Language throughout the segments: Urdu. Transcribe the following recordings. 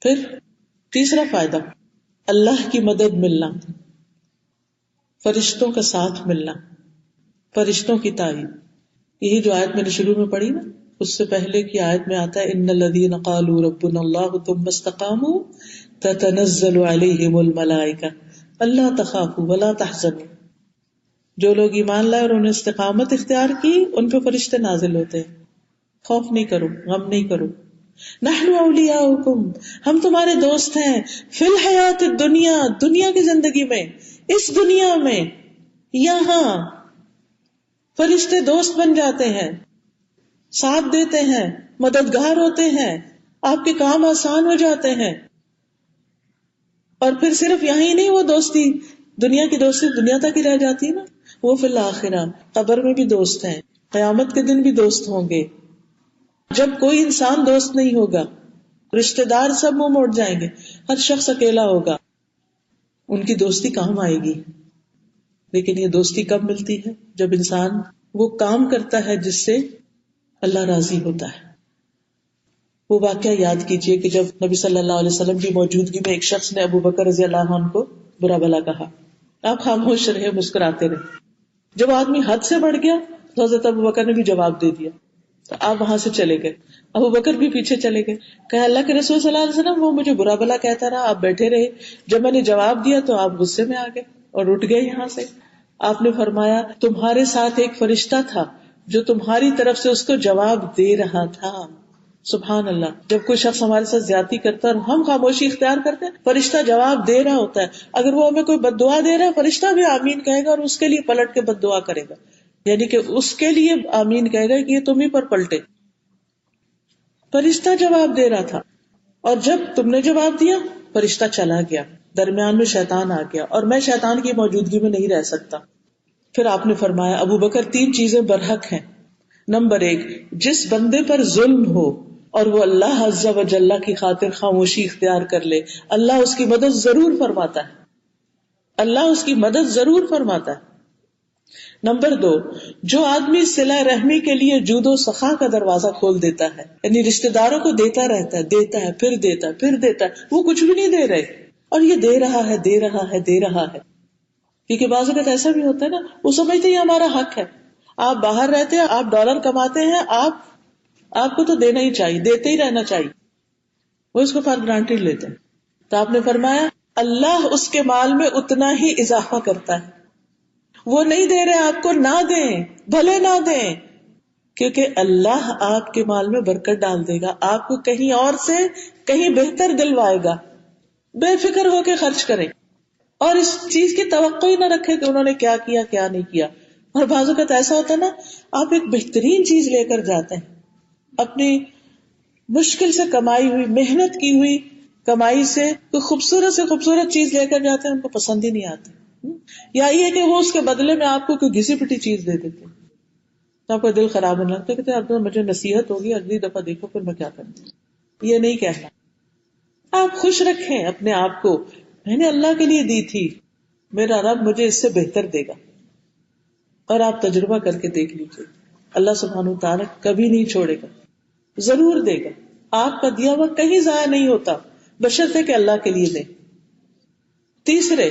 پھر تیسرا فائدہ، اللہ کی مدد ملنا، فرشتوں کا ساتھ ملنا، فرشتوں کی تائید. یہی جو آیت میں نے شروع میں پڑھی نا، اس سے پہلے کی آیت میں آتا ہے ان الذین قالوا ربنا اللہ ثم استقاموا تتنزل علیہم الملائکہ الا تخافوا ولا تحزنوا. جو لوگ ایمان لائے اور انہیں استقامت اختیار کی، ان پہ فرشتے نازل ہوتے ہیں. خوف نہیں کرو، غم نہیں کرو. نحن اولیاؤکم، ہم تمہارے دوست ہیں، فی الحیات الدنیا، دنیا کی زندگی میں، اس دنیا میں. یہاں فرشتے دوست بن جاتے ہیں، ساتھ دیتے ہیں، مددگار ہوتے ہیں، آپ کے کام آسان ہو جاتے ہیں. اور پھر صرف یہی نہیں، وہ دوستی، دنیا کی دوستی دنیا تک ہی رہ جاتی ہے نا، وہ فی الآخرہ قبر میں بھی دوست ہیں، قیامت کے دن بھی دوست ہوں گے. جب کوئی انسان دوست نہیں ہوگا، رشتہ دار سب منہ موڑ جائیں گے، ہر شخص اکیلا ہوگا، ان کی دوستی کام آئے گی. لیکن یہ دوستی کب ملتی ہے؟ جب انسان وہ کام کرتا ہے جس سے اللہ راضی ہوتا ہے. وہ واقعہ یاد کیجئے کہ جب نبی صلی اللہ علیہ وسلم کی موجودگی میں ایک شخص نے ابو بکر رضی اللہ عنہ کو برا بھلا کہا، آپ خاموش رہے، مسکراتے رہے. جب آدمی حد سے بڑھ گیا تو حضرت ابو بکر نے بھی جواب دے دیا، تو آپ وہاں سے چلے گئے. ابو بکر بھی پیچھے چلے گئے، کہا اللہ کے رسول صلی اللہ علیہ وسلم وہ مجھے برا بھلا کہتا رہا، آپ بیٹھے رہے، جب میں نے جواب دیا تو آپ غصے میں آ گئے اور اٹھ گئے یہاں سے. آپ نے فرمایا تمہارے ساتھ ایک فرشتہ تھا جو تمہاری طرف سے اس کو جواب دے رہا تھا. سبحان اللہ. جب کوئی شخص ہمارے ساتھ زیادتی کرتا ہے اور ہم خاموشی اختیار کرتے ہیں، فرشتہ جواب دے رہا ہوتا ہے. اگر وہ ہمیں کوئی بد دعا دے رہا ہے، فرشتہ بھی آمین کہے گا اور اس کے لیے پلٹ کے بد دعا کرے گا، یعنی کہ اس کے لیے آمین کہے گا کہ یہ تم ہی پر پلٹے. فرشتہ جواب دے رہا تھا، اور جب تم نے جواب دیا فرشتہ چلا گیا، درمیان میں شیطان آ گیا، اور میں شیطان کی موجودگی میں نہیں رہ سکتا. پھر آپ نے فرمایا ابو بکر 3 چیزیں برحق ہیں. نمبر 1، جس بندے پر ظلم ہو اور وہ اللہ عز و جل کی خاطر خاموشی اختیار کر لے، اللہ اس کی مدد ضرور فرماتا ہے، اللہ اس کی مدد ضرور فرماتا ہے. نمبر 2، جو آدمی صلہ رحمی کے لیے جود و سخا کا دروازہ کھول دیتا ہے، یعنی رشتہ داروں کو دیتا رہتا ہے، دیتا ہے پھر دیتا ہے پھر دیتا ہے، وہ کچھ بھی نہیں دے رہے اور یہ دے رہا ہے دے رہا ہے دے رہا ہے. کیونکہ بعض اوقات ایسا بھی ہوتا ہے نا، وہ سمجھتے ہیں یہ ہمارا حق ہے. آپ باہر رہتے ہیں، آپ ڈالر کماتے ہیں، آپ کو تو دینا ہی چاہیے، دیتے ہی رہنا چاہیے، وہ اس کو فار گرانٹیڈ لیتے ہیں. تو آپ نے فرمایا اللہ اس کے مال میں اتنا ہی اضافہ کرتا ہے. وہ نہیں دے رہے آپ کو، نہ دیں، بھلے نہ دیں، کیونکہ اللہ آپ کے مال میں برکت ڈال دے گا، آپ کو کہیں اور سے کہیں بہتر دلوائے گا. بے فکر ہو کے خرچ کریں اور اس چیز کی توقع ہی نہ رکھے کہ انہوں نے کیا کیا کیا نہیں کیا. اور بعض اوقات ایسا ہوتا ہے نا، آپ ایک بہترین چیز لے کر جاتے ہیں، اپنی مشکل سے کمائی ہوئی، محنت کی ہوئی کمائی سے کوئی خوبصورت سے خوبصورت چیز لے کر جاتے ہیں، ان کو پسند ہی نہیں آتی. یا یہ کہ وہ اس کے بدلے میں آپ کو کوئی گھسی پٹی چیز دے دیتے، تو آپ کا دل خراب ہونے لگتا ہے، کہتے اب تو مجھے نصیحت ہوگی، اگلی دفعہ دیکھو پھر میں کیا کروں. یہ نہیں کہنا. آپ خوش رکھیں اپنے آپ کو، میں نے اللہ کے لیے دی تھی، میرا رب مجھے اس سے بہتر دے گا. اور آپ تجربہ کر کے دیکھ لیجیے، اللہ سبحانہ وتعالی کبھی نہیں چھوڑے گا، ضرور دے گا. آپ کا دیا ہوا کہیں ضائع نہیں ہوتا، بشرطے کہ اللہ کے لیے دیں. تیسرے،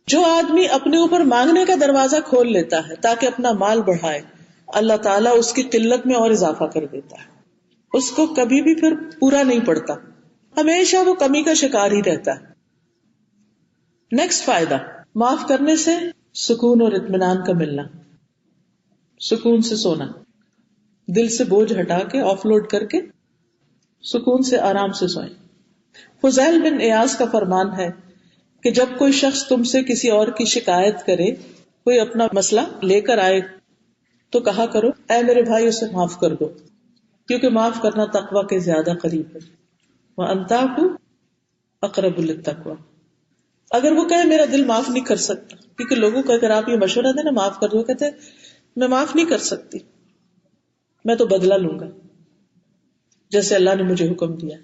جو آدمی اپنے اوپر مانگنے کا دروازہ کھول لیتا ہے تاکہ اپنا مال بڑھائے، اللہ تعالیٰ اس کی قلت میں اور اضافہ کر دیتا ہے، اس کو کبھی بھی پھر پورا نہیں پڑتا، ہمیشہ وہ کمی کا شکار ہی رہتا ہے. نیکسٹ فائدہ، معاف کرنے سے سکون اور اطمینان کا ملنا، سکون سے سونا، دل سے بوجھ ہٹا کے، آف لوڈ کر کے سکون سے آرام سے سوئیں. فضیل بن ایاز کا فرمان ہے کہ جب کوئی شخص تم سے کسی اور کی شکایت کرے، کوئی اپنا مسئلہ لے کر آئے، تو کہا کرو اے میرے بھائی اسے معاف کر دو، کیونکہ معاف کرنا تقوی کے زیادہ قریب ہے. وَأَن تَعْفُوا أَقْرَبُ لِلتَّقْوَىٰ. اگر وہ کہے میرا دل معاف نہیں کر سکتا، کیونکہ لوگوں کو اگر آپ یہ مشورہ دیں نا معاف کر دو، کہتے میں معاف نہیں کر سکتی، میں تو بدلہ لوں گا جیسے اللہ نے مجھے حکم دیا.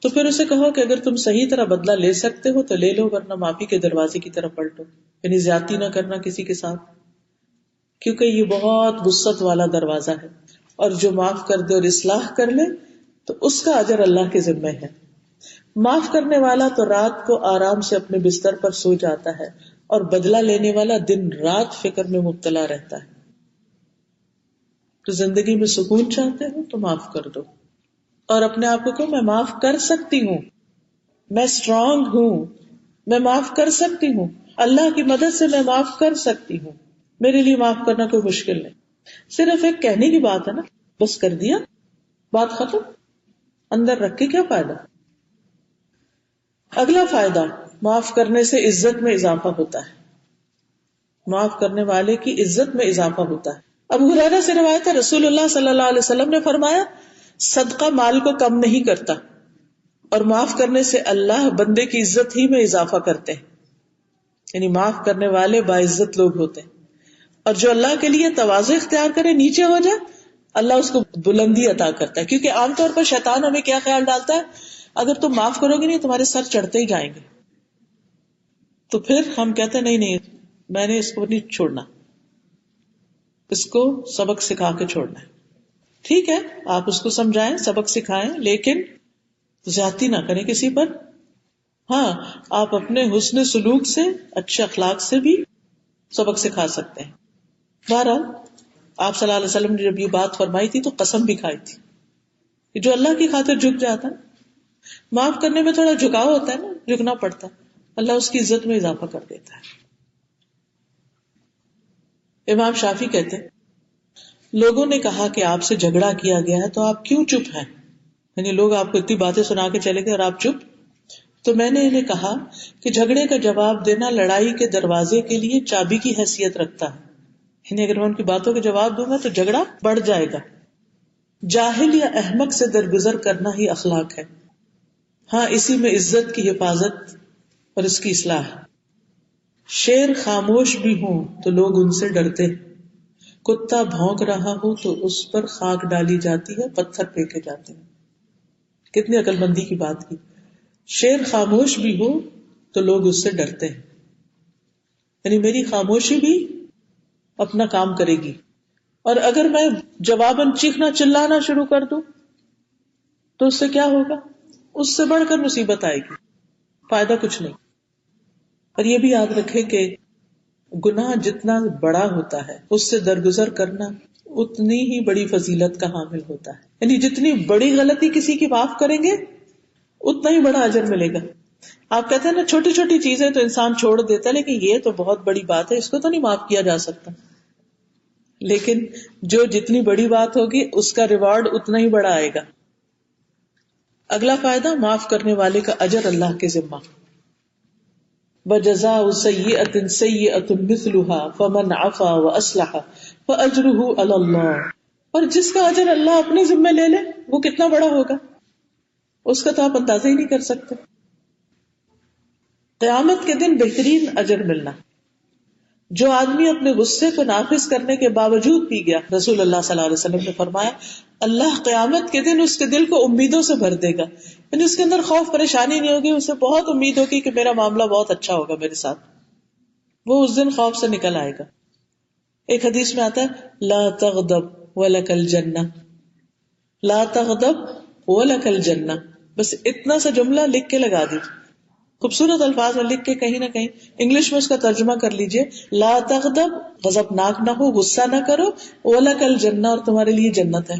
تو پھر اسے کہو کہ اگر تم صحیح طرح بدلہ لے سکتے ہو تو لے لو، ورنہ معافی کے دروازے کی طرف پلٹو، یعنی زیادتی نہ کرنا کسی کے ساتھ، کیونکہ یہ بہت وسعت والا دروازہ ہے. اور جو معاف کر دے اور اصلاح کر لے تو اس کا اجر اللہ کے ذمہ ہے. معاف کرنے والا تو رات کو آرام سے اپنے بستر پر سو جاتا ہے اور بدلہ لینے والا دن رات فکر میں مبتلا رہتا ہے. تو زندگی میں سکون چاہتے ہو تو معاف کر دو، اور اپنے آپ کو کہو میں معاف کر سکتی ہوں، میں اسٹرانگ ہوں، میں معاف کر سکتی ہوں، اللہ کی مدد سے میں معاف کر سکتی ہوں، میرے لیے معاف کرنا کوئی مشکل نہیں. صرف ایک کہنے کی بات ہے نا، بس کر دیا، بات ختم، اندر رکھ کے کیا فائدہ. اگلا فائدہ، معاف کرنے سے عزت میں اضافہ ہوتا ہے. معاف کرنے والے کی عزت میں اضافہ ہوتا ہے. ابو ہریرہ سے روایت ہے، رسول اللہ صلی اللہ علیہ وسلم نے فرمایا، صدقہ مال کو کم نہیں کرتا، اور معاف کرنے سے اللہ بندے کی عزت ہی میں اضافہ کرتے ہیں. یعنی معاف کرنے والے باعزت لوگ ہوتے ہیں، اور جو اللہ کے لیے تواضع اختیار کرے، نیچے ہو جائے، اللہ اس کو بلندی عطا کرتا ہے. کیونکہ عام طور پر شیطان ہمیں کیا خیال ڈالتا ہے، اگر تم معاف کرو گے نہیں تمہارے سر چڑھتے ہی جائیں گے. تو پھر ہم کہتے ہیں نہیں میں نے اس کو نہیں چھوڑنا، اس کو سبق سکھا کے چھوڑنا ہے. ٹھیک ہے، آپ اس کو سمجھائیں، سبق سکھائیں، لیکن زیادتی نہ کریں کسی پر. ہاں، آپ اپنے حسن سلوک سے، اچھے اخلاق سے بھی سبق سکھا سکتے ہیں. بہرحال آپ صلی اللہ علیہ وسلم نے جب یہ بات فرمائی تھی تو قسم بھی کھائی تھی کہ جو اللہ کی خاطر جھک جاتا ہے، معاف کرنے میں تھوڑا جھکاؤ ہوتا ہے نا، جھکنا پڑتا ہے، اللہ اس کی عزت میں اضافہ کر دیتا ہے. امام شافعی کہتے ہیں، لوگوں نے کہا کہ آپ سے جھگڑا کیا گیا ہے تو آپ کیوں چپ ہیں؟ یعنی لوگ آپ کو اتنی باتیں سنا کے چلے گئے اور آپ چپ. تو میں نے انہیں کہا کہ جھگڑے کا جواب دینا لڑائی کے دروازے کے لیے چابی کی حیثیت رکھتا ہے. یعنی اگر میں ان کی باتوں کے جواب دوں گا تو جھگڑا بڑھ جائے گا. جاہل یا احمق سے درگزر کرنا ہی اخلاق ہے. ہاں، اسی میں عزت کی حفاظت اور اس کی اصلاح ہے. شیر خاموش بھی ہوں تو لوگ ان سے ڈرتے ہیں، کتا بھونک رہا ہو تو اس پر خاک ڈالی جاتی ہے، پتھر پھینکے جاتے ہیں. کتنی عقل مندی کی بات کی. شیر خاموش بھی ہو تو لوگ اس سے ڈرتے ہیں، یعنی میری خاموشی بھی اپنا کام کرے گی. اور اگر میں جواباً چیخنا چلانا شروع کر دوں تو اس سے کیا ہوگا؟ اس سے بڑھ کر مصیبت آئے گی، فائدہ کچھ نہیں. اور یہ بھی یاد رکھے کہ گناہ جتنا بڑا ہوتا ہے اس سے درگزر کرنا اتنی ہی بڑی فضیلت کا حامل ہوتا ہے. یعنی جتنی بڑی غلطی کسی کی معاف کریں گے اتنا ہی بڑا اجر ملے گا. آپ کہتے ہیں نا چھوٹی چھوٹی چیزیں تو انسان چھوڑ دیتا ہے، لیکن یہ تو بہت بڑی بات ہے، اس کو تو نہیں معاف کیا جا سکتا. لیکن جو جتنی بڑی بات ہوگی اس کا ریوارڈ اتنا ہی بڑا آئے گا. اگلا فائدہ، معاف کرنے والے کا اجر اللہ کے ذمہ. وَجَزَاءُ سَيِّئَةٍ سَيِّئَةٌ مِثْلُهَا فَمَنْ عَفَا وَأَصْلَحَ فَأَجْرُهُ عَلَى اللَّهِ. اور جس کا اجر اللہ اپنے ذمہ لے لے وہ کتنا بڑا ہوگا، اس کا تو آپ اندازہ ہی نہیں کر سکتے. قیامت کے دن بہترین اجر ملنا. جو آدمی اپنے غصے کو نافذ کرنے کے باوجود پی گیا، رسول اللہ صلی اللہ علیہ وسلم نے فرمایا اللہ قیامت کے دن اس کے دل کو امیدوں سے بھر دے گا. یعنی اس کے اندر خوف پریشانی نہیں ہوگی، اسے بہت امید ہوگی کہ میرا معاملہ بہت اچھا ہوگا میرے ساتھ. وہ اس دن خوف سے نکل آئے گا. ایک حدیث میں آتا ہے لا تغضب ولک الجنہ، لا تغضب ولک الجنہ. بس اتنا سا جملہ لکھ کے لگا دیجیے، خوبصورت الفاظ میں لکھ کے کہیں نہ کہیں انگلش میں اس کا ترجمہ کر لیجئے، لا تغضب، غضبناک نہ ہو، غصہ نہ کرو، ولک الجنہ، اور تمہارے لیے جنت ہے.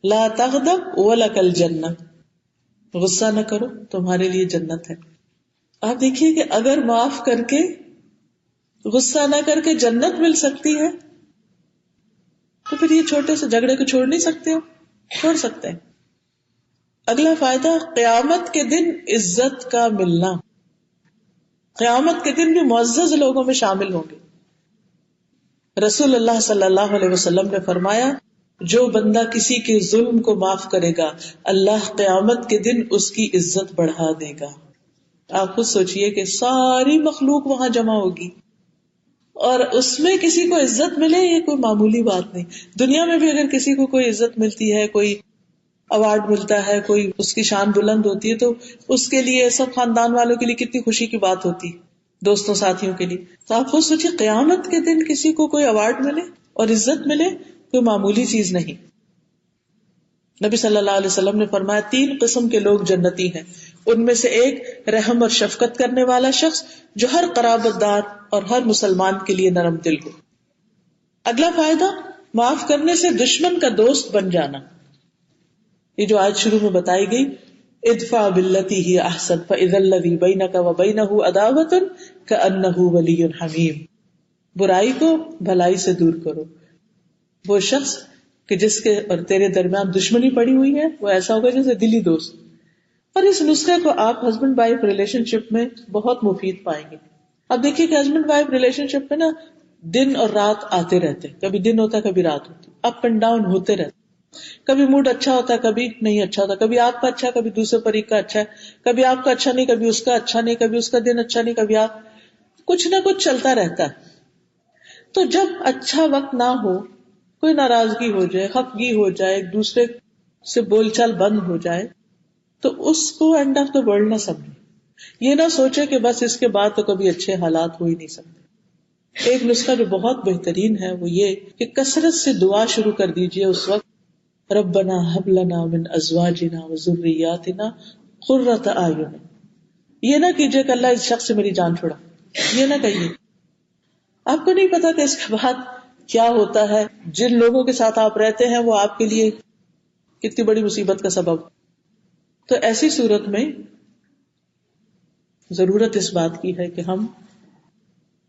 لا تغضب ولک الجنہ، غصہ نہ کرو، تمہارے لیے جنت ہے. آپ دیکھیے کہ اگر معاف کر کے، غصہ نہ کر کے جنت مل سکتی ہے تو پھر یہ چھوٹے سے جھگڑے کو چھوڑ نہیں سکتے ہو؟ چھوڑ سکتے ہیں. اگلا فائدہ، قیامت کے دن عزت کا ملنا. قیامت کے دن بھی معزز لوگوں میں شامل ہوں گے. رسول اللہ صلی اللہ علیہ وسلم نے فرمایا جو بندہ کسی کے ظلم کو معاف کرے گا اللہ قیامت کے دن اس کی عزت بڑھا دے گا. آپ خود سوچئے کہ ساری مخلوق وہاں جمع ہوگی اور اس میں کسی کو عزت ملے، یہ کوئی معمولی بات نہیں. دنیا میں بھی اگر کسی کو کوئی عزت ملتی ہے، کوئی ایوارڈ ملتا ہے، کوئی اس کی شان بلند ہوتی ہے تو اس کے لیے، سب خاندان والوں کے لیے کتنی خوشی کی بات ہوتی، دوستوں ساتھیوں کے لیے. تو آپ خود سوچیے قیامت کے دن کسی کو کوئی ایوارڈ ملے اور عزت ملے، کوئی معمولی چیز نہیں. نبی صلی اللہ علیہ وسلم نے فرمایا 3 قسم کے لوگ جنتی ہیں، ان میں سے ایک رحم اور شفقت کرنے والا شخص جو ہر قرابت دار اور ہر مسلمان کے لیے نرم دل ہو۔ اگلا فائدہ، معاف کرنے سے دشمن کا دوست بن جانا۔ یہ جو آج شروع میں بتائی گئی، ادفع باللتی ہی احسن فاذا الذی بینک وبینہ عداوۃ کأنہ ولی حمیم، برائی کو بھلائی سے دور کرو۔ وہ شخص کہ جس کے اور تیرے درمیان دشمنی پڑی ہوئی ہے وہ ایسا ہوگا جیسے دلی دوست۔ اور اس نسخے کو آپ ہسبینڈ وائف ریلیشن شپ میں بہت مفید پائیں گے۔ اب دیکھیے کہ ہسبینڈ وائف ریلیشن شپ میں نا دن اور رات آتے رہتے، کبھی دن ہوتا ہے کبھی رات ہوتی، اپ اینڈ ڈاؤن ہوتے رہتے، کبھی موڈ اچھا ہوتا ہے کبھی نہیں اچھا ہوتا، کبھی آپ کا اچھا ہے کبھی دوسرے فریق کا اچھا ہے، کبھی آپ کا اچھا نہیں کبھی اس کا اچھا نہیں، کبھی اس کا دن اچھا نہیں کبھی آپ، کچھ نہ کچھ چلتا رہتا ہے۔ تو جب اچھا وقت نہ ہو، کوئی ناراضگی ہو جائے، خفگی ہو جائے، ایک دوسرے سے بول چال بند ہو جائے، تو اس کو اینڈ آف دا ورلڈ نہ سمجھے، یہ نہ سوچے کہ بس اس کے بعد تو کبھی اچھے حالات ہو ہی نہیں سکتے۔ ایک نسخہ جو بہت بہترین ہے وہ یہ کہ کثرت سے دعا شروع کر دیجئے اس وقت، ربنا ہب لنا من ازواجنا وذریاتنا قرۃ اعین۔ یہ نہ کیجئے کہ اللہ اس شخص سے میری جان چھڑا، یہ نہ کہیے۔ آپ کو نہیں پتا کہ اس کے بعد کیا ہوتا ہے، جن لوگوں کے ساتھ آپ رہتے ہیں وہ آپ کے لیے کتنی بڑی مصیبت کا سبب۔ تو ایسی صورت میں ضرورت اس بات کی ہے کہ ہم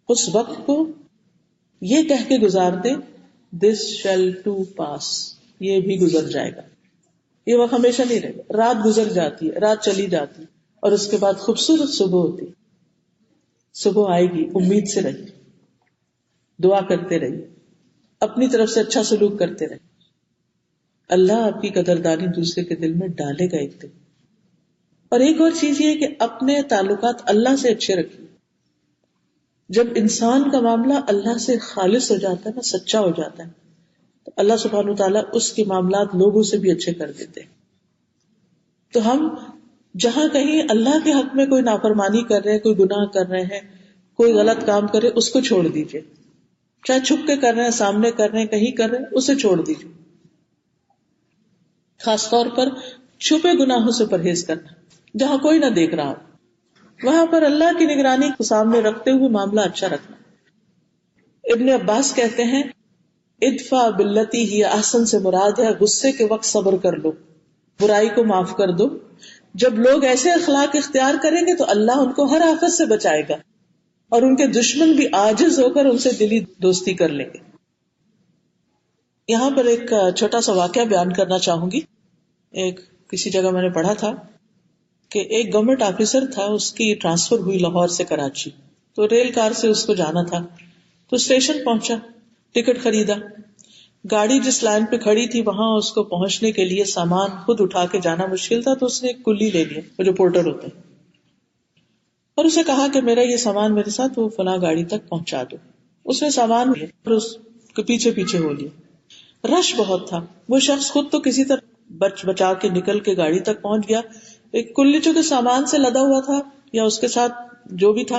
اس وقت کو یہ کہہ کے گزار دیں، دس شیل ٹو پاس، یہ بھی گزر جائے گا، یہ وقت ہمیشہ نہیں رہے گا۔ رات گزر جاتی ہے، رات چلی جاتی، اور اس کے بعد خوبصورت صبح ہوتی، صبح آئے گی، امید سے رہیے، دعا کرتے رہیے، اپنی طرف سے اچھا سلوک کرتے رہیے، اللہ آپ کی قدردانی دوسرے کے دل میں ڈالے گا ایک دن۔ اور ایک اور چیز یہ کہ اپنے تعلقات اللہ سے اچھے رکھیے۔ جب انسان کا معاملہ اللہ سے خالص ہو جاتا ہے نا، سچا ہو جاتا ہے، تو اللہ سبحانہ وتعالیٰ اس کے معاملات لوگوں سے بھی اچھے کر دیتے ہیں۔ تو ہم جہاں کہیں اللہ کے حق میں کوئی نافرمانی کر رہے ہیں، کوئی گناہ کر رہے ہیں، کوئی غلط کام کر رہے، اس کو چھوڑ دیجئے، چاہے چھپ کے کر رہے ہیں، سامنے کر رہے ہیں، کہیں کر رہے ہیں، اسے چھوڑ دیجئے۔ خاص طور پر چھپے گناہوں سے پرہیز کرنا، جہاں کوئی نہ دیکھ رہا ہو، وہاں پر اللہ کی نگرانی کو سامنے رکھتے ہوئے معاملہ اچھا رکھنا۔ ابن عباس کہتے ہیں ادفع باللتی ہی احسن سے مراد ہے غصے کے وقت صبر کر لو، برائی کو معاف کر دو۔ جب لوگ ایسے اخلاق اختیار کریں گے تو اللہ ان کو ہر آفت سے بچائے گا، اور ان کے دشمن بھی عاجز ہو کر ان سے دلی دوستی کر لیں گے۔ یہاں پر ایک چھوٹا سا واقعہ بیان کرنا چاہوں گی۔ کسی جگہ میں نے پڑھا تھا کہ ایک گورنمنٹ آفیسر تھا، اس کی ٹرانسفر ہوئی لاہور سے کراچی، تو ریل کار سے اس کو جانا تھا، تو اسٹیشن پہنچا، ٹکٹ خریدا، گاڑی جس لائن پہ کھڑی تھی وہاں اس کو پہنچنے کے لیے سامان خود اٹھا کے جانا مشکل تھا، تو اس نے ایک کلی لے لیا، وہ جو پورٹر ہوتے ہیں، اور اسے کہا کہ میرا یہ سامان میرے ساتھ وہ فلاں گاڑی تک پہنچا دو۔ اس نے سامان لیا اور اس کے پیچھے پیچھے ہو لیا، رش بہت تھا، وہ شخص خود تو کسی طرح بچا کے نکل کے گاڑی تک پہنچ گیا، ایک کلی چونکہ سامان سے لدا ہوا تھا یا اس کے ساتھ جو بھی تھا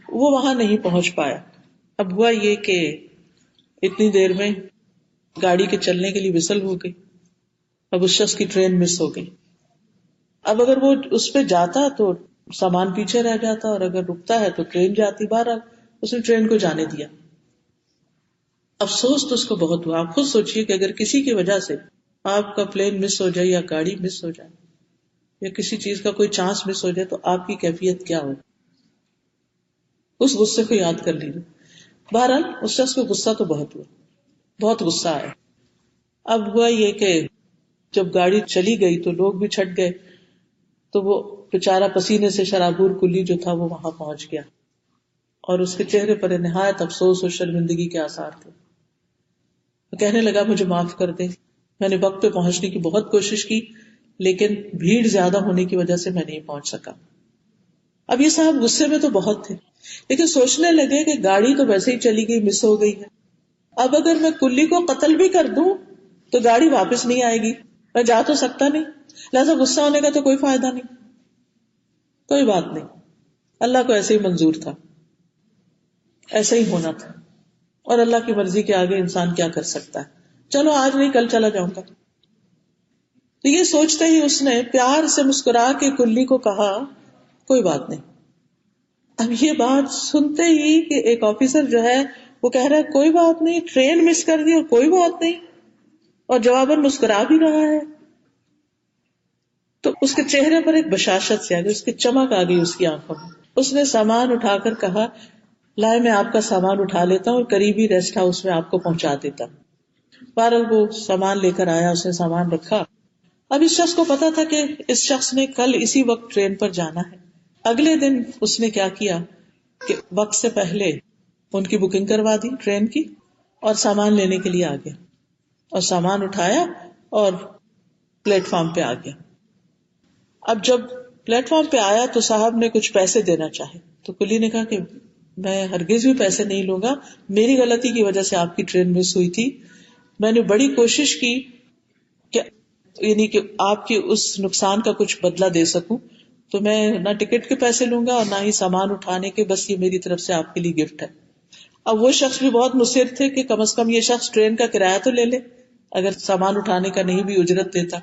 وہ وہاں نہیں پہنچ پایا۔ اب ہوا یہ کہ اتنی دیر میں گاڑی کے چلنے کے لیے وسل ہو گئی، اب اس شخص کی ٹرین مس ہو گئی۔ اب اگر وہ اس پہ جاتا تو سامان پیچھے رہ جاتا، اور اگر رکتا ہے تو ٹرین جاتی، بہرحال اس نے ٹرین کو جانے دیا۔ افسوس تو اس کو بہت ہوا۔ آپ خود سوچئے کہ اگر کسی کی وجہ سے آپ کا پلین مس ہو جائے یا گاڑی مس ہو جائے یا کسی چیز کا کوئی چانس مس ہو جائے تو آپ کی کیفیت کیا ہو۔ اس غصے کو یاد کر لیجیے۔ بہرحال اس شخص کو غصہ تو بہت ہوا، بہت غصہ آیا۔ اب ہوا یہ کہ جب گاڑی چلی گئی تو لوگ بھی چھٹ گئے، تو وہ بیچارہ پسینے سے شرابور کلی جو تھا وہ وہاں پہنچ گیا، اور اس کے چہرے پر نہایت افسوس اور شرمندگی کے آثار تھے۔ وہ کہنے لگا مجھے معاف کر دے، میں نے وقت پہ پہنچنے کی بہت کوشش کی لیکن بھیڑ زیادہ ہونے کی وجہ سے میں نہیں پہنچ سکا۔ اب یہ صاحب غصے میں تو بہت تھے، لیکن سوچنے لگے کہ گاڑی تو ویسے ہی چلی گئی، مس ہو گئی ہے، اب اگر میں کلی کو قتل بھی کر دوں تو گاڑی واپس نہیں آئے گی، میں جا تو سکتا نہیں، لہذا غصہ ہونے کا تو کوئی فائدہ نہیں، کوئی بات نہیں، اللہ کو ایسے ہی منظور تھا، ایسے ہی ہونا تھا، اور اللہ کی مرضی کے آگے انسان کیا کر سکتا ہے، چلو آج نہیں کل چلا جاؤں گا۔ تو یہ سوچتے ہی اس نے پیار سے مسکرا کے کلی کو کہا کوئی بات نہیں. اب یہ بات سنتے ہی کہ ایک آفیسر جو ہے وہ کہہ رہا ہے کوئی بات نہیں، ٹرین مس کر دی اور کوئی بات نہیں، اور جواباً مسکرا بھی رہا ہے، تو اس کے چہرے پر ایک بشاشت سے آ گئی، اس کی چمک آ گئی اس کی آنکھوں میں. اس نے سامان اٹھا کر کہا لائے میں آپ کا سامان اٹھا لیتا ہوں اور قریبی ریسٹ ہاؤس میں آپ کو پہنچا دیتا ہوں. بہرحال وہ سامان لے کر آیا، اس نے سامان رکھا. اب اس شخص کو پتا تھا کہ اس شخص نے کل اسی وقت ٹرین پر جانا ہے. اگلے دن اس نے کیا کیا کہ وقت سے پہلے ان کی بکنگ کروا دی ٹرین کی اور سامان لینے کے لیے آ گیا اور سامان اٹھایا اور پلیٹ فارم پہ آ گیا. اب جب پلیٹ فارم پہ آیا تو صاحب نے کچھ پیسے دینا چاہے تو کلی نے کہا کہ میں ہرگز بھی پیسے نہیں لوں گا، میری غلطی کی وجہ سے آپ کی ٹرین مس ہوئی تھی. میں نے بڑی کوشش کی کہ یعنی کہ آپ کی اس نقصان کا کچھ بدلہ دے سکوں، تو میں نہ ٹکٹ کے پیسے لوں گا اور نہ ہی سامان اٹھانے کے، بس یہ میری طرف سے آپ کے لیے گفٹ ہے. اب وہ شخص بھی بہت مصر تھے کہ کم از کم یہ شخص ٹرین کا کرایہ تو لے لے اگر سامان اٹھانے کا نہیں بھی اجرت دیتا.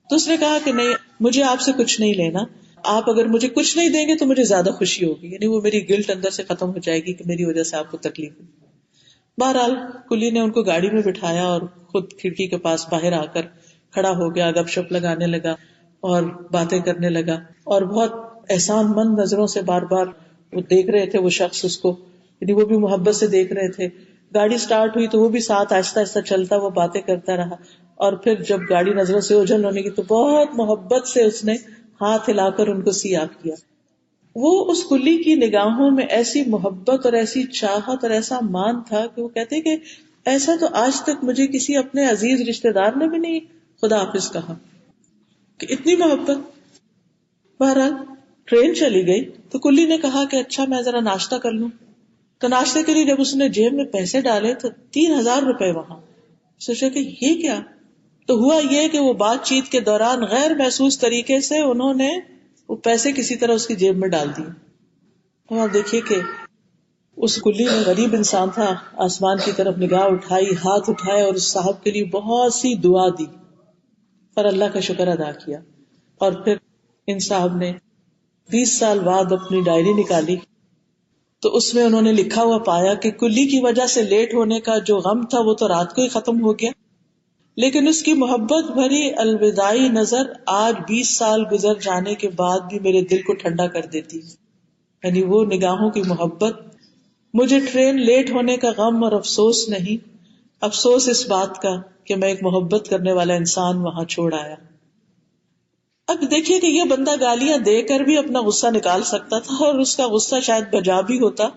تو اس نے کہا کہ نہیں، مجھے آپ سے کچھ نہیں لینا، آپ اگر مجھے کچھ نہیں دیں گے تو مجھے زیادہ خوشی ہوگی، یعنی وہ میری گلٹ اندر سے ختم ہو جائے گی کہ میری وجہ سے آپ کو تکلیف ہوئی. بہرحال کلی نے ان کو گاڑی میں بٹھایا اور خود کھڑکی کے پاس باہر آ کر کھڑا ہو گیا، گپ شپ لگانے لگا اور باتیں کرنے لگا اور بہت احسان مند نظروں سے بار بار وہ دیکھ رہے تھے وہ شخص اس کو، یعنی وہ بھی محبت سے دیکھ رہے تھے. گاڑی سٹارٹ ہوئی تو وہ بھی ساتھ آہستہ آہستہ چلتا، وہ باتیں کرتا رہا اور پھر جب گاڑی نظروں سے اوجھل ہونے کی تو بہت محبت سے اس نے ہاتھ ہلا کر ان کو سی آف کیا. وہ اس کلی کی نگاہوں میں ایسی محبت اور ایسی چاہت اور ایسا مان تھا کہ وہ کہتے کہ ایسا تو آج تک مجھے کسی اپنے عزیز رشتے دار نے بھی نہیں خدا حافظ کہا، کہ اتنی محبت. بہرحال ٹرین چلی گئی تو کلی نے کہا کہ اچھا میں ذرا ناشتہ کر لوں. تو ناشتے کے لیے جب اس نے جیب میں پیسے ڈالے تو 3,000 روپے وہاں. سوچا کہ یہ کیا؟ تو ہوا یہ کہ وہ بات چیت کے دوران غیر محسوس طریقے سے انہوں نے وہ پیسے کسی طرح اس کی جیب میں ڈال دیے. تو آپ دیکھیے کہ اس کلی میں غریب انسان تھا، آسمان کی طرف نگاہ اٹھائی، ہاتھ اٹھائے اور اس صاحب کے لیے بہت سی دعا دی اور اللہ کا شکر ادا کیا. اور پھر ان صاحب نے 20 سال بعد اپنی ڈائری نکالی تو اس میں انہوں نے لکھا ہوا پایا کہ کلی کی وجہ سے لیٹ ہونے کا جو غم تھا وہ تو رات کو ہی ختم ہو گیا، لیکن اس کی محبت بھری الوداعی نظر آج 20 سال گزر جانے کے بعد بھی میرے دل کو ٹھنڈا کر دیتی. یعنی وہ نگاہوں کی محبت. مجھے ٹرین لیٹ ہونے کا غم اور افسوس نہیں، افسوس اس بات کا کہ میں ایک محبت کرنے والا انسان وہاں چھوڑ آیا. اب دیکھیے کہ یہ بندہ گالیاں دے کر بھی اپنا غصہ نکال سکتا تھا اور اس کا غصہ شاید بجا بھی ہوتا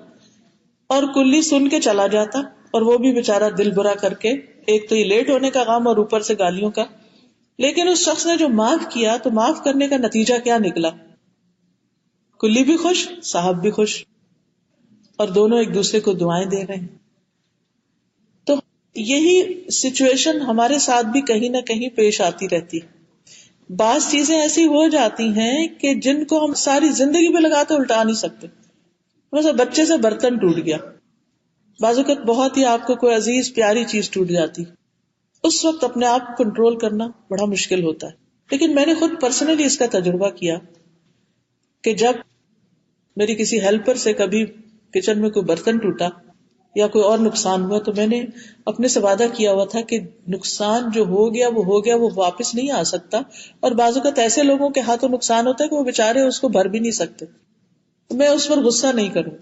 اور کلی سن کے چلا جاتا اور وہ بھی بےچارا دل برا کر کے، ایک تو یہ لیٹ ہونے کا غم اور اوپر سے گالیوں کا. لیکن اس شخص نے جو معاف کیا تو معاف کرنے کا نتیجہ کیا نکلا؟ کلی بھی خوش، صاحب بھی خوش، اور دونوں ایک دوسرے کو دعائیں دے رہے ہیں. تو یہی سچویشن ہمارے ساتھ بھی کہیں نہ کہیں پیش آتی رہتی. بعض چیزیں ایسی ہو جاتی ہیں کہ جن کو ہم ساری زندگی پہ لگاتے الٹا نہیں سکتے. مثلا بچے سے برتن ٹوٹ گیا، بعض اوقات بہت ہی آپ کو کوئی عزیز پیاری چیز ٹوٹ جاتی، اس وقت اپنے آپ کو کنٹرول کرنا بڑا مشکل ہوتا ہے. لیکن میں نے خود پرسنلی اس کا تجربہ کیا کہ جب میری کسی ہیلپر سے کبھی کچن میں کوئی برتن ٹوٹا یا کوئی اور نقصان ہوا تو میں نے اپنے سے وعدہ کیا ہوا تھا کہ نقصان جو ہو گیا وہ واپس نہیں آ سکتا، اور بعض اوقات ایسے لوگوں کے ہاتھوں نقصان ہوتا ہے کہ وہ بےچارے اس کو بھر بھی نہیں سکتے، میں اس پر غصہ نہیں کروں.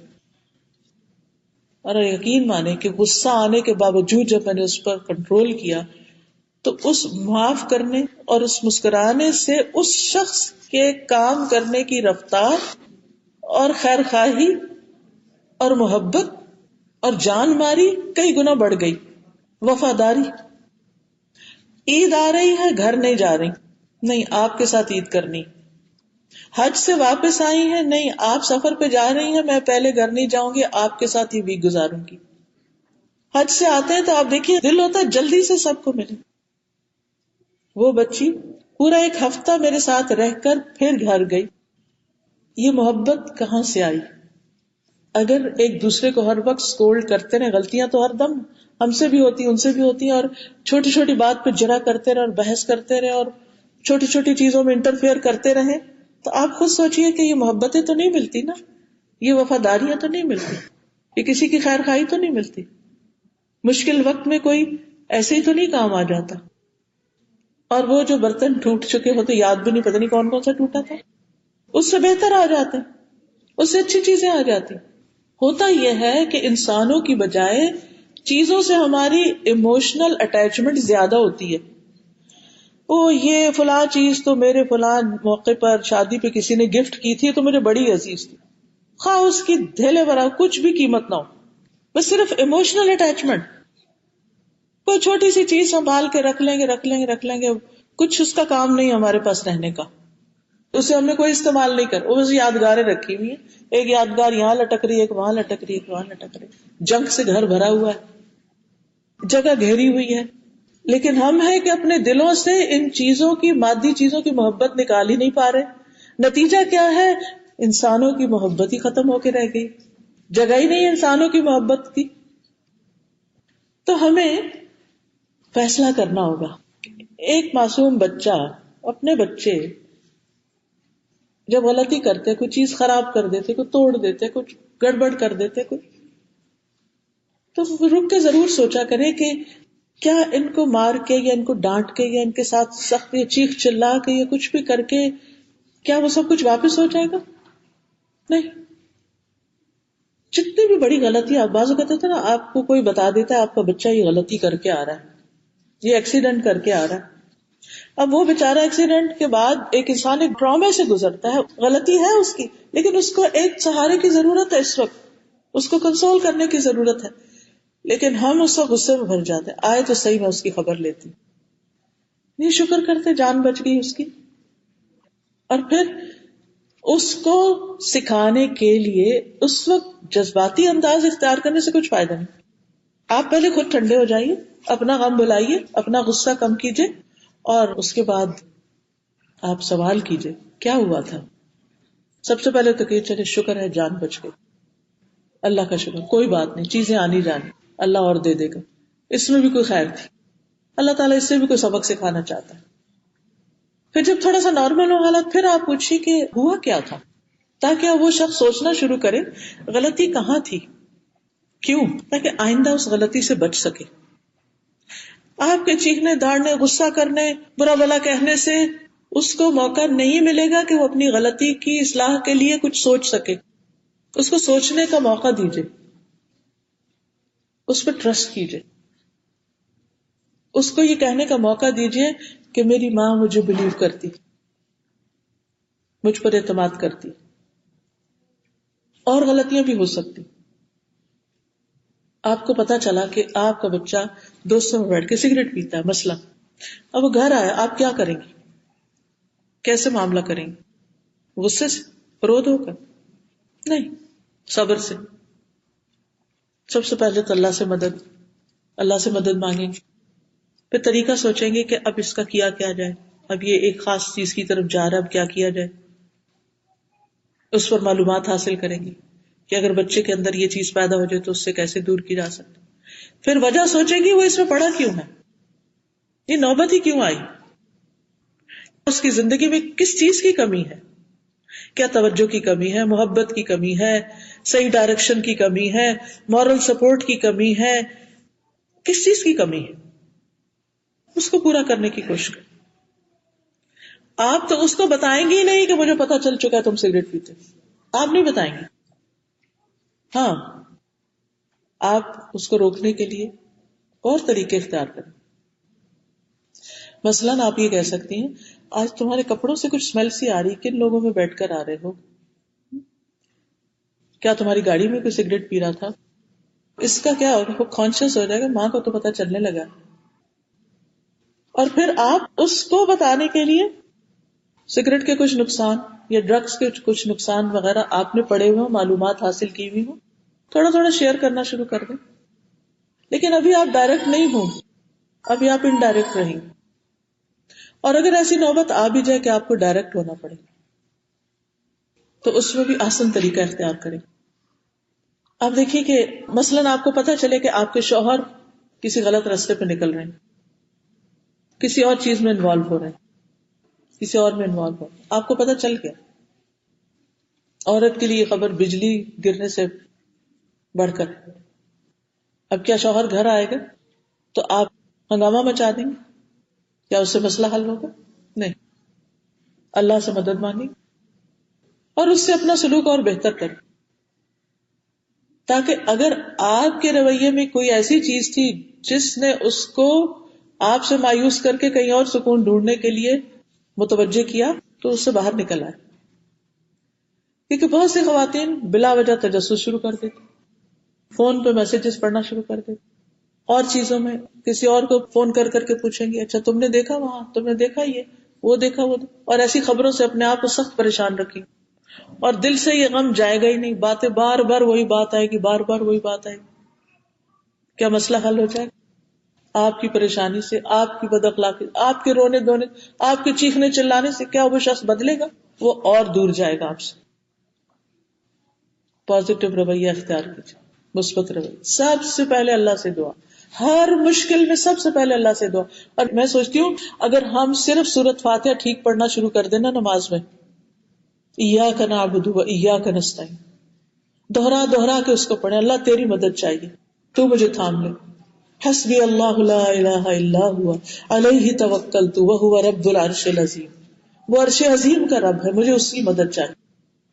اور یقین مانے کہ غصہ آنے کے باوجود جب میں نے اس پر کنٹرول کیا تو اس معاف کرنے اور اس مسکرانے سے اس شخص کے کام کرنے کی رفتار اور خیر خواہی اور محبت اور جان ماری کئی گنا بڑھ گئی. وفاداری. عید آ رہی ہے، گھر نہیں جا رہی، نہیں آپ کے ساتھ عید کرنی. حج سے واپس آئی ہیں، نہیں آپ سفر پہ جا رہی ہیں، میں پہلے گھر نہیں جاؤں گی، آپ کے ساتھ ہی ویک گزاروں گی. حج سے آتے ہیں تو آپ دیکھیے دل ہوتا ہے جلدی سے سب کو ملے. وہ بچی پورا ایک ہفتہ میرے ساتھ رہ کر پھر گھر گئی. یہ محبت کہاں سے آئی؟ اگر ایک دوسرے کو ہر وقت سکولڈ کرتے رہے، غلطیاں تو ہر دم ہم سے بھی ہوتی، ان سے بھی ہوتی ہیں، اور چھوٹی چھوٹی بات پہ جرا کرتے رہے اور بحث کرتے رہے اور چھوٹی چھوٹی چیزوں میں انٹرفیئر کرتے رہیں تو آپ خود سوچئے کہ یہ محبتیں تو نہیں ملتی نا، یہ وفاداریاں تو نہیں ملتی، یہ کسی کی خیر خواہی تو نہیں ملتی، مشکل وقت میں کوئی ایسے ہی تو نہیں کام آ جاتا. اور وہ جو برتن ٹوٹ چکے ہوتے یاد بھی نہیں، پتہ نہیں کون کون سا ٹوٹا تھا، اس سے بہتر آ جاتے، اس سے اچھی چیزیں آ جاتی. ہوتا یہ ہے کہ انسانوں کی بجائے چیزوں سے ہماری ایموشنل اٹیچمنٹ زیادہ ہوتی ہے. وہ یہ فلاں چیز تو میرے فلاں موقع پر شادی پہ کسی نے گفٹ کی تھی تو مجھے بڑی عزیز تھی، خواہ اس کی دھیلے برا کچھ بھی قیمت نہ ہو، بس صرف ایموشنل اٹیچمنٹ. کوئی چھوٹی سی چیز سنبھال کے رکھ لیں گے، کچھ اس کا کام نہیں ہمارے پاس رہنے کا، اسے ہم نے کوئی استعمال نہیں کر، وہ بس یادگاریں رکھی ہوئی ہیں. ایک یادگار یہاں لٹک رہی ہے، ایک وہاں لٹک رہی ہے، ایک وہاں لٹک رہی ہے، جنگ سے گھر بھرا ہوا ہے، جگہ گھیری ہوئی ہے. لیکن ہم ہیں کہ اپنے دلوں سے ان چیزوں کی، مادی چیزوں کی محبت نکال ہی نہیں پا رہے. نتیجہ کیا ہے؟ انسانوں کی محبت ہی ختم ہو کے رہ گئی، جگہ ہی نہیں انسانوں کی محبت کی. تو ہمیں فیصلہ کرنا ہوگا. ایک معصوم بچہ، اپنے بچے جب غلطی کرتے، کوئی چیز خراب کر دیتے، کوئی توڑ دیتے، کچھ گڑبڑ کر دیتے، تو رک کے ضرور سوچا کرے کہ کیا ان کو مار کے یا ان کو ڈانٹ کے یا ان کے ساتھ سخت یا چیخ چلا کے یا کچھ بھی کر کے کیا وہ سب کچھ واپس ہو جائے گا؟ نہیں. جتنی بھی بڑی غلطی، آپ بعض کہتے تھے نا، آپ کو کوئی بتا دیتا ہے آپ کا بچہ یہ غلطی کر کے آ رہا ہے، یہ ایکسیڈنٹ کر کے آ رہا ہے. اب وہ بیچارہ ایکسیڈنٹ کے بعد ایک انسان ایک ٹراما سے گزرتا ہے، غلطی ہے اس کی، لیکن اس کو ایک سہارے کی ضرورت ہے، اس وقت اس کو کنسول کرنے کی ضرورت ہے. لیکن ہم اس وقت غصے میں بھر جاتے ہیں، آئے تو صحیح میں اس کی خبر لیتی، نہیں شکر کرتے جان بچ گئی اس کی. اور پھر اس کو سکھانے کے لیے اس وقت جذباتی انداز اختیار کرنے سے کچھ فائدہ نہیں. آپ پہلے خود ٹھنڈے ہو جائیے، اپنا غم بلائیے، اپنا غصہ کم کیجیے، اور اس کے بعد آپ سوال کیجیے کیا ہوا تھا. سب سے پہلے تو کہ چلے شکر ہے جان بچ گئی، اللہ کا شکر، کوئی بات نہیں، چیزیں آنی جانی، اللہ اور دے دے گا، اس میں بھی کوئی خیر تھی، اللہ تعالیٰ اس سے بھی کوئی سبق سکھانا چاہتا ہے. پھر جب تھوڑا سا نارمل ہو حالت، پھر آپ پوچھیے کہ ہوا کیا تھا، تاکہ وہ شخص سوچنا شروع کرے غلطی کہاں تھی، کیوں، تاکہ آئندہ اس غلطی سے بچ سکے. آپ کے چیخنے، داڑنے، غصہ کرنے، برا بلا کہنے سے اس کو موقع نہیں ملے گا کہ وہ اپنی غلطی کی اصلاح کے لیے کچھ سوچ سکے. اس کو سوچنے کا موقع دیجیے، اس پہ ٹرسٹ کیجیے، اس کو یہ کہنے کا موقع دیجیے کہ میری ماں مجھے بلیو کرتی، مجھ پر اعتماد کرتی، اور غلطیاں بھی ہو سکتی. آپ کو پتا چلا کہ آپ کا بچہ دوستوں میں بیٹھ کے سگریٹ پیتا ہے مثلا، اب وہ گھر آیا، آپ کیا کریں گے؟ کیسے معاملہ کریں گے؟ غصے سے، کرودھ ہو کر؟ نہیں، صبر سے. سب سے پہلے تو اللہ سے مدد مانگیں گے، پھر طریقہ سوچیں گے کہ اب اس کا کیا جائے، اب یہ ایک خاص چیز کی طرف جا رہا ہے، اب کیا کیا جائے. اس پر معلومات حاصل کریں گے کہ اگر بچے کے اندر یہ چیز پیدا ہو جائے تو اس سے کیسے دور کی جا سکتی. پھر وجہ سوچیں گے وہ اس میں پڑا کیوں ہے، یہ نوبت ہی کیوں آئی، اس کی زندگی میں کس چیز کی کمی ہے، کیا توجہ کی کمی ہے، محبت کی کمی ہے، صحیح ڈائریکشن کی کمی ہے، مورل سپورٹ کی کمی ہے، کس چیز کی کمی ہے، اس کو پورا کرنے کی کوشش کریں. آپ تو اس کو بتائیں گے ہی نہیں کہ مجھے پتا چل چکا ہے تم سگریٹ پیتے، آپ نہیں بتائیں گے. ہاں، آپ اس کو روکنے کے لیے اور طریقے اختیار کریں. مثلاً آپ یہ کہہ سکتی ہیں آج تمہارے کپڑوں سے کچھ اسمیل سی آ رہی، کن لوگوں میں بیٹھ کر آ رہے ہو، کیا تمہاری گاڑی میں کوئی سگریٹ پی رہا تھا؟ اس کا کیا ہوگا، وہ کانشیس ہو جائے گا، ماں کو تو پتا چلنے لگا. اور پھر آپ اس کو بتانے کے لیے سگریٹ کے کچھ نقصان یا ڈرگس کے کچھ نقصان وغیرہ آپ نے پڑھے ہوئے، معلومات حاصل کی ہوئی ہو، تھوڑا تھوڑا شیئر کرنا شروع کر دیں. لیکن ابھی آپ ڈائریکٹ نہیں ہوں، ابھی آپ انڈائریکٹ رہیں. اور اگر ایسی نوبت آ بھی جائے کہ آپ کو ڈائریکٹ ہونا پڑے تو اس میں بھی آسان طریقہ اختیار کریں. آپ دیکھیے کہ مثلاً آپ کو پتا چلے کہ آپ کے شوہر کسی غلط راستے پہ نکل رہے ہیں، کسی اور چیز میں انوالو ہو رہے ہیں، کسی اور میں انوالو ہو. آپ کو پتہ چل گیا. عورت کے لیے خبر بجلی گرنے سے بڑھ کر. اب کیا شوہر گھر آئے گا تو آپ ہنگامہ مچا دیں گے؟ کیا اس سے مسئلہ حل ہوگا؟ نہیں. اللہ سے مدد مانگی اور اس سے اپنا سلوک اور بہتر کریں، تاکہ اگر آپ کے رویے میں کوئی ایسی چیز تھی جس نے اس کو آپ سے مایوس کر کے کہیں اور سکون ڈھونڈنے کے لیے متوجہ کیا تو اس سے باہر نکل آئے. کیونکہ بہت سی خواتین بلا وجہ تجسس شروع کر دیتی، فون پہ میسجز پڑھنا شروع کر دیتی، اور چیزوں میں کسی اور کو فون کر کر کے پوچھیں گی اچھا تم نے دیکھا وہاں، تم نے دیکھا یہ، وہ دیکھا وہ دیکھا، اور ایسی خبروں سے اپنے آپ کو سخت پریشان رکھیں گی اور دل سے یہ غم جائے گا ہی نہیں. باتیں بار بار وہی بات آئے گی، بار بار وہی بات آئے گی. کیا مسئلہ حل ہو جائے گا؟ آپ کی پریشانی سے، آپ کی بد اخلاقی، آپ کے رونے دھونے، آپ کے چیخنے چلانے سے کیا وہ شخص بدلے گا؟ وہ اور دور جائے گا آپ سے. پازیٹو رویہ اختیار کیجیے، مثبت رویہ. سب سے پہلے اللہ سے دعا، ہر مشکل میں سب سے پہلے اللہ سے دعا. اور میں سوچتی ہوں اگر ہم صرف سورۃ فاتحہ ٹھیک پڑھنا شروع کر دینا نماز میں، ایاک نعبد و ایاک نستعین، دوہرا دوہرا کے اس کو پڑھیں، اللہ تیری مدد چاہیے، تو مجھے تھام لے. حسبی اللہ لا الہ الا هو علیہ توکلت وہو رب العرش العظیم. وہ عرش عظیم کا رب ہے، مجھے اس کی مدد چاہیے.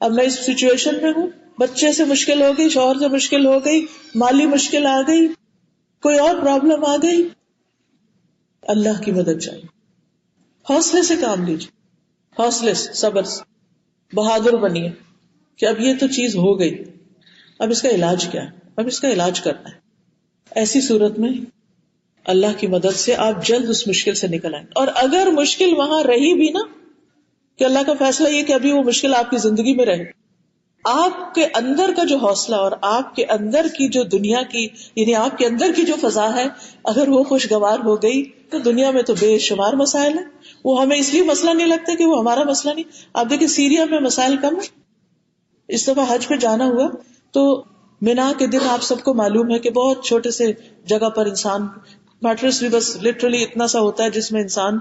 اب میں اس سچویشن میں ہوں، بچے سے مشکل ہو گئی، شوہر سے مشکل ہو گئی، مالی مشکل آ گئی، کوئی اور پرابلم آ گئی، اللہ کی مدد چاہیے. حوصلے سے کام لیجیے، حوصلے سے، صبر سے، بہادر بنیے کہ اب یہ تو چیز ہو گئی، اب اس کا علاج کیا ہے، اب اس کا علاج کرنا ہے. ایسی صورت میں اللہ کی مدد سے آپ جلد اس مشکل سے نکل آئیں. اور اگر مشکل وہاں رہی بھی نا، کہ اللہ کا فیصلہ یہ کہ ابھی وہ مشکل آپ کی زندگی میں رہے، آپ کے اندر کا جو حوصلہ اور آپ کے اندر کی جو دنیا کی، یعنی آپ کے اندر کی جو فضا ہے، اگر وہ خوشگوار ہو گئی تو دنیا میں تو بے شمار مسائل ہیں. وہ ہمیں اس لیے مسئلہ نہیں لگتا کہ وہ ہمارا مسئلہ نہیں. آپ دیکھیں سیریا میں مسائل کم ہیں. اس دفعہ حج پہ جانا ہوا تو مینا کے دن آپ سب کو معلوم ہے کہ بہت چھوٹے سے جگہ پر انسان، میٹرس بھی بس لٹرلی اتنا سا ہوتا ہے جس میں انسان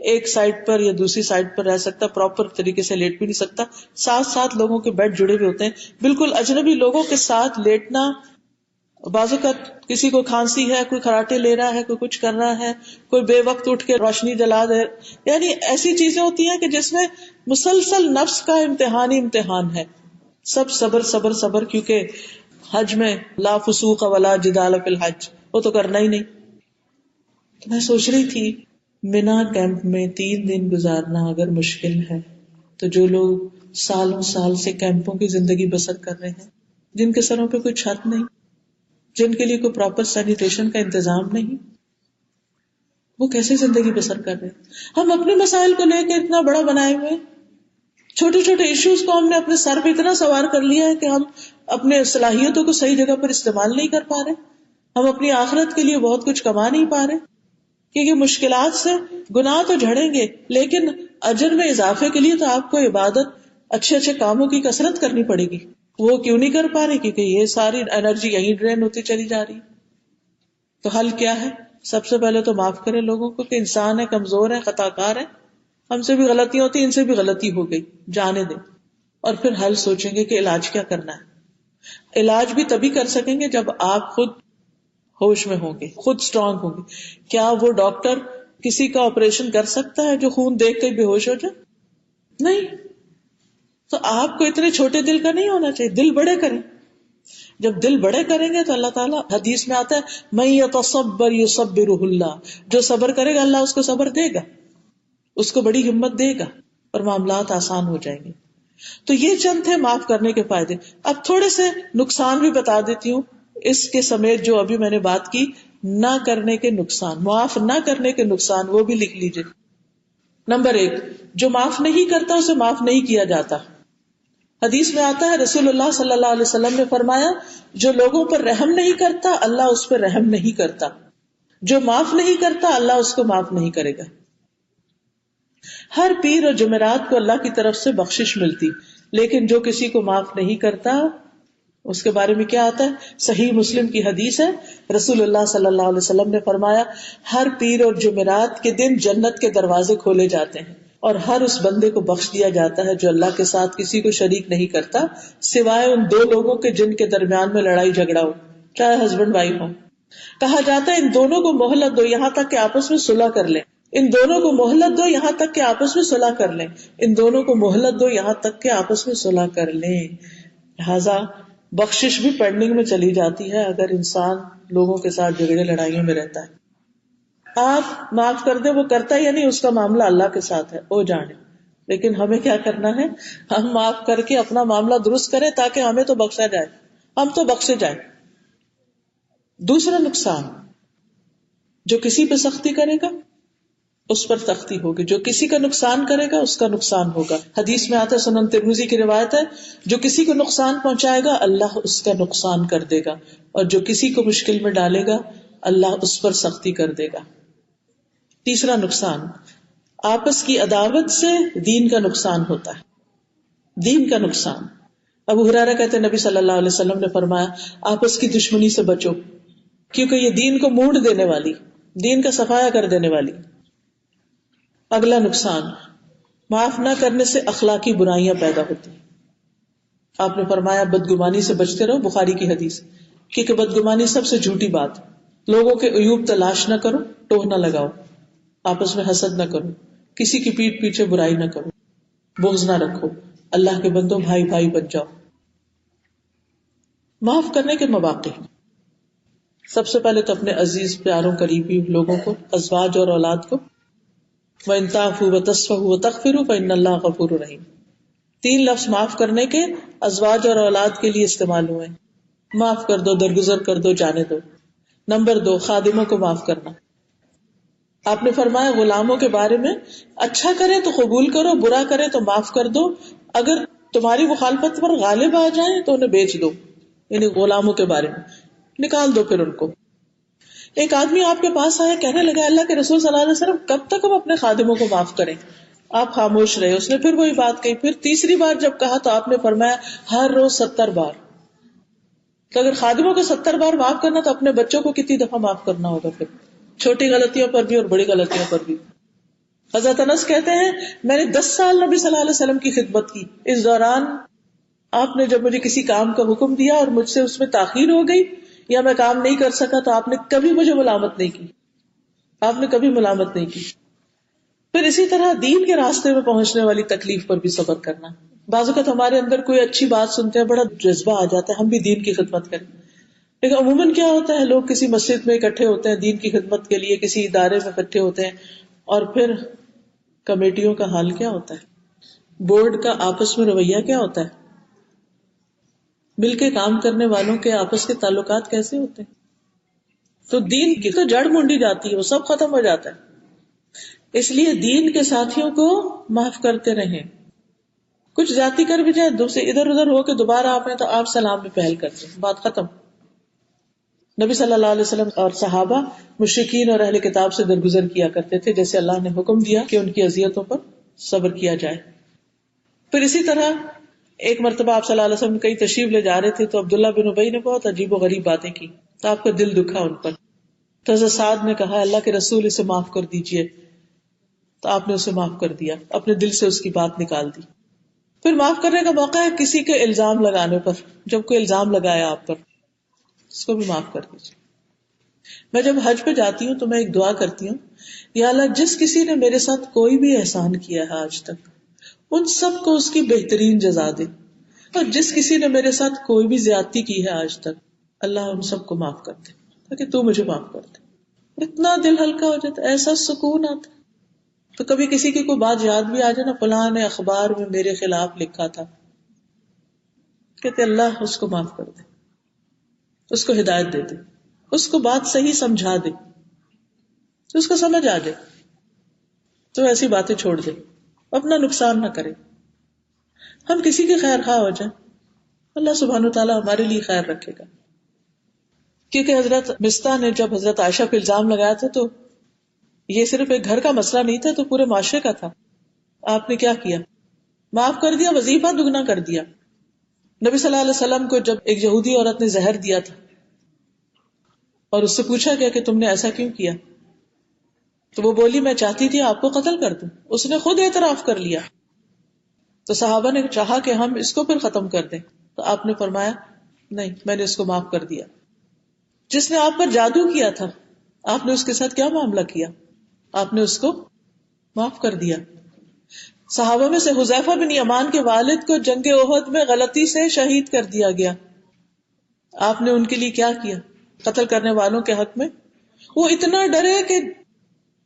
ایک سائڈ پر یا دوسری سائڈ پر رہ سکتا، پراپر طریقے سے لیٹ بھی نہیں سکتا. ساتھ ساتھ لوگوں کے بیڈ جڑے ہوئے ہوتے ہیں. بالکل اجنبی لوگوں کے ساتھ لیٹنا، بازو کا کسی کو کھانسی ہے، کوئی خراٹے لے رہا ہے، کوئی کچھ کر رہا ہے، کوئی بے وقت اٹھ کے روشنی جلا دے، یعنی ایسی چیزیں ہوتی ہیں کہ جس میں مسلسل نفس کا امتحان ہی امتحان ہے. سب صبر صبر صبر، کیونکہ حج میں لا فسوق ولا جدال فی الحج، وہ تو کرنا ہی نہیں. تو میں سوچ رہی تھی مینا کیمپ میں 3 دن گزارنا اگر مشکل ہے تو جو لوگ سالوں سال سے کیمپوں کی زندگی بسر کر رہے ہیں، جن کے سروں پہ کوئی چھت نہیں، جن کے لیے کوئی پراپر سینیٹیشن کا انتظام نہیں، وہ کیسے زندگی بسر کر رہے ہیں؟ ہم اپنے مسائل کو لے کے اتنا بڑا بنائے ہوئے، چھوٹے چھوٹے ایشوز کو ہم نے اپنے سر پہ اتنا سوار کر لیا ہے کہ ہم اپنے صلاحیتوں کو صحیح جگہ پر استعمال نہیں کر پا رہے. ہم اپنی آخرت کے لیے بہت کچھ کما نہیں پا رہے، کیونکہ مشکلات سے گناہ تو جھڑیں گے لیکن اجر میں اضافے کے لیے تو آپ کو عبادت، اچھے اچھے کاموں کی کثرت کرنی پڑے گی. وہ کیوں نہیں کر پا رہے؟ کیونکہ یہ ساری انرجی یہیں ڈرین ہوتی چلی جا رہی. تو حل کیا ہے؟ سب سے پہلے تو معاف کریں لوگوں کو کہ انسان ہے، کمزور ہے، خطا کار ہے، ہم سے بھی غلطی ہوتی، ان سے بھی غلطی ہو گئی، جانے دیں. اور پھر حل سوچیں گے کہ علاج کیا کرنا ہے. علاج بھی تبھی کر سکیں گے جب آپ خود ہوش میں ہوں گے، خود اسٹرانگ ہوں گے. کیا وہ ڈاکٹر کسی کا آپریشن کر سکتا ہے جو خون دیکھ کے بے ہوش ہو جائے؟ نہیں. تو آپ کو اتنے چھوٹے دل کا نہیں ہونا چاہیے، دل بڑے کریں. جب دل بڑے کریں گے تو اللہ تعالیٰ، حدیث میں آتا ہے من یتصبر یصبرہ اللہ، جو صبر کرے گا اللہ اس کو صبر دے گا، اس کو بڑی ہمت دے گا اور معاملات آسان ہو جائیں گے. تو یہ چند تھے معاف کرنے کے فائدے. اب تھوڑے سے نقصان بھی بتا دیتی ہوں اس کے سمیت جو ابھی میں نے بات کی. نہ کرنے کے نقصان، معاف نہ کرنے کے نقصان، وہ بھی لکھ لیجئے. نمبر 1، جو معاف نہیں کرتا اسے معاف نہیں کیا جاتا. حدیث میں آتا ہے رسول اللہ صلی اللہ علیہ وسلم نے فرمایا جو لوگوں پر رحم نہیں کرتا اللہ اس پر رحم نہیں کرتا، جو معاف نہیں کرتا اللہ اس کو معاف نہیں کرے گا. ہر پیر اور جمعرات کو اللہ کی طرف سے بخشش ملتی، لیکن جو کسی کو معاف نہیں کرتا اس کے بارے میں کیا آتا ہے؟ صحیح مسلم کی حدیث ہے، رسول اللہ صلی اللہ علیہ وسلم نے فرمایا ہر پیر اور جمعرات کے دن جنت کے دروازے کھولے جاتے ہیں اور ہر اس بندے کو بخش دیا جاتا ہے جو اللہ کے ساتھ کسی کو شریک نہیں کرتا سوائے ان دو لوگوں کے جن کے درمیان میں لڑائی جھگڑا ہو، چاہے ہسبینڈ وائف ہو. کہا جاتا ہے ان دونوں کو مہلت دو یہاں تک کہ آپس میں صلح کر لیں، ان دونوں کو مہلت دو یہاں تک کہ آپس میں صلح کر لیں، ان دونوں کو مہلت دو یہاں تک کہ آپس میں صلح کر لیں. لہذا بخشش بھی پینڈنگ میں چلی جاتی ہے اگر انسان لوگوں کے ساتھ جھگڑے لڑائیوں میں رہتا ہے. آپ معاف کر دیں، وہ کرتا یا نہیں اس کا معاملہ اللہ کے ساتھ ہے، وہ جانے. لیکن ہمیں کیا کرنا ہے، ہم معاف کر کے اپنا معاملہ درست کریں تاکہ ہمیں تو بخشا جائے، ہم تو بخشے جائیں. دوسرا نقصان، جو کسی پہ سختی کرے گا اس پر سختی ہوگی، جو کسی کا نقصان کرے گا اس کا نقصان ہوگا. حدیث میں آتا ہے، سنن ترمذی کی روایت ہے، جو کسی کو نقصان پہنچائے گا اللہ اس کا نقصان کر دے گا، اور جو کسی کو مشکل میں ڈالے گا اللہ اس پر سختی کر دے گا. تیسرا نقصان، آپس کی عداوت سے دین کا نقصان ہوتا ہے. دین کا نقصان. ابو ہریرہ کہتے ہیں نبی صلی اللہ علیہ وسلم نے فرمایا آپس کی دشمنی سے بچو، کیونکہ یہ دین کو مونڈ دینے والی، دین کا صفایا کر دینے والی. اگلا نقصان، معاف نہ کرنے سے اخلاقی برائیاں پیدا ہوتی ہیں. آپ نے فرمایا بدگمانی سے بچتے رہو، بخاری کی حدیث، کیونکہ بدگمانی سب سے جھوٹی بات. لوگوں کے عیوب تلاش نہ کرو، ٹوہ نہ لگاؤ، آپس میں حسد نہ کرو، کسی کی پیٹھ پیچھے برائی نہ کرو، بغض نہ رکھو، اللہ کے بندوں بھائی بھائی بن جاؤ. معاف کرنے کے مواقع، سب سے پہلے تو اپنے عزیز پیاروں قریبی لوگوں کو، ازواج اور اولاد کو. وَإِن تَعْفُوا وَتَصْفَحُوا وَتَغْفِرُوا فَإِنَّ اللَّهَ غَفُورٌ رَحِيمٌ. 3 لفظ معاف کرنے کے ازواج اور اولاد کے لیے استعمال ہوئے. معاف کر دو، درگزر کر دو، جانے دو. نمبر 2، خادموں کو معاف کرنا. آپ نے فرمایا غلاموں کے بارے میں اچھا کرے تو قبول کرو، برا کرے تو معاف کر دو، اگر تمہاری مخالفت پر غالب آ جائیں تو انہیں بیچ دو. یعنی غلاموں کے بارے میں نکال دو پھر ان کو. ایک آدمی آپ کے پاس آیا، کہنے لگا اللہ کے رسول صلی اللہ علیہ وسلم کب تک ہم اپنے خادموں کو معاف کریں؟ آپ خاموش رہے. اس نے پھر وہی بات کہی، پھر تیسری بار جب کہا تو آپ نے فرمایا ہر روز 70 بار. تو اگر خادموں کو 70 بار معاف کرنا تو اپنے بچوں کو کتنی دفعہ معاف کرنا ہوگا؟ پھر چھوٹی غلطیوں پر بھی اور بڑی غلطیوں پر بھی. حضرت انس کہتے ہیں میں نے 10 سال نبی صلی اللہ علیہ وسلم کی خدمت کی. اس دوران آپ نے جب مجھے کسی کام کا حکم دیا اور مجھ سے اس میں تاخیر ہو گئی یا میں کام نہیں کر سکا تو آپ نے کبھی مجھے ملامت نہیں کی، آپ نے کبھی ملامت نہیں کی. پھر اسی طرح دین کے راستے میں پہنچنے والی تکلیف پر بھی صبر کرنا. بعض اوقات ہمارے اندر کوئی اچھی بات سنتے ہیں، بڑا جذبہ آ جاتا ہے ہم بھی دین کی خدمت کریں، لیکن عموماً کیا ہوتا ہے لوگ کسی مسجد میں اکٹھے ہوتے ہیں دین کی خدمت کے لیے، کسی ادارے میں اکٹھے ہوتے ہیں، اور پھر کمیٹیوں کا حال کیا ہوتا ہے، بورڈ کا آپس میں رویہ کیا ہوتا ہے، مل کے کام کرنے والوں کے آپس کے تعلقات کیسے ہوتے ہیں. تو دین کی تو جڑ مونڈی جاتی ہے، وہ سب ختم ہو جاتا ہے. اس لیے دین کے ساتھیوں کو معاف کرتے رہیں. کچھ زیادتی کر بھی جائے، دوسرے ادھر ادھر ہو کے دوبارہ آپ ہیں تو آپ سلام میں پہل کرتے ہیں، بات ختم. نبی صلی اللہ علیہ وسلم اور صحابہ مشرکین اور اہل کتاب سے درگزر کیا کرتے تھے، جیسے اللہ نے حکم دیا کہ ان کی اذیتوں پر صبر کیا جائے. پھر اسی طرح ایک مرتبہ آپ صلی اللہ علیہ وسلم کئی تشریف لے جا رہے تھے تو عبداللہ بن ابی نے بہت عجیب و غریب باتیں کی تو آپ کا دل دکھا ان پر. تو حضرت سعد نے کہا اللہ کے رسول اسے معاف کر دیجئے، تو آپ نے اسے معاف کر دیا، اپنے دل سے اس کی بات نکال دی. پھر معاف کرنے کا موقع ہے کسی کے الزام لگانے پر، جب کوئی الزام لگایا آپ پر اس کو بھی معاف کر دیجیے. میں جب حج پہ جاتی ہوں تو میں ایک دعا کرتی ہوں، یا اللہ جس کسی نے میرے ساتھ کوئی بھی احسان کیا ہے آج تک ان سب کو اس کی بہترین جزا دے، اور جس کسی نے میرے ساتھ کوئی بھی زیادتی کی ہے آج تک اللہ ان سب کو معاف کر دے تاکہ تو مجھے معاف کر دے. اتنا دل ہلکا ہو جاتا، ایسا سکون آتا. تو کبھی کسی کی کوئی بات یاد بھی آ جائے نا، فلاں نے اخبار میں میرے خلاف لکھا تھا، کہتے اللہ اس کو معاف کر دے، اس کو ہدایت دے دے، اس کو بات صحیح سمجھا دے، اس کو سمجھ آ جائے تو ایسی باتیں چھوڑ دے، اپنا نقصان نہ کرے. ہم کسی کے خیر خواہ ہو جائیں، اللہ سبحانہ وتعالیٰ ہمارے لیے خیر رکھے گا. کیونکہ حضرت مستہ نے جب حضرت عائشہ پہ الزام لگایا تھا تو یہ صرف ایک گھر کا مسئلہ نہیں تھا، تو پورے معاشرے کا تھا. آپ نے کیا کیا؟ معاف کر دیا، وظیفہ دگنا کر دیا. نبی صلی اللہ علیہ وسلم کو جب ایک یہودی عورت نے زہر دیا تھا اور اس سے پوچھا گیا کہ تم نے ایسا کیوں کیا، تو وہ بولی میں چاہتی تھی آپ کو قتل کر دوں. اس نے خود اعتراف کر لیا. تو صحابہ نے چاہا کہ ہم اس کو پھر ختم کر دیں. تو آپ نے فرمایا نہیں، میں نے اس کو معاف کر دیا. جس نے آپ پر جادو کیا تھا آپ نے اس کے ساتھ کیا معاملہ کیا؟ آپ نے اس کو معاف کر دیا. صحابہ میں سے حذیفہ بن یمان کے والد کو جنگ احد میں غلطی سے شہید کر دیا گیا. آپ نے ان کے لیے کیا کیا؟ قتل کرنے والوں کے حق میں وہ اتنا ڈرے کہ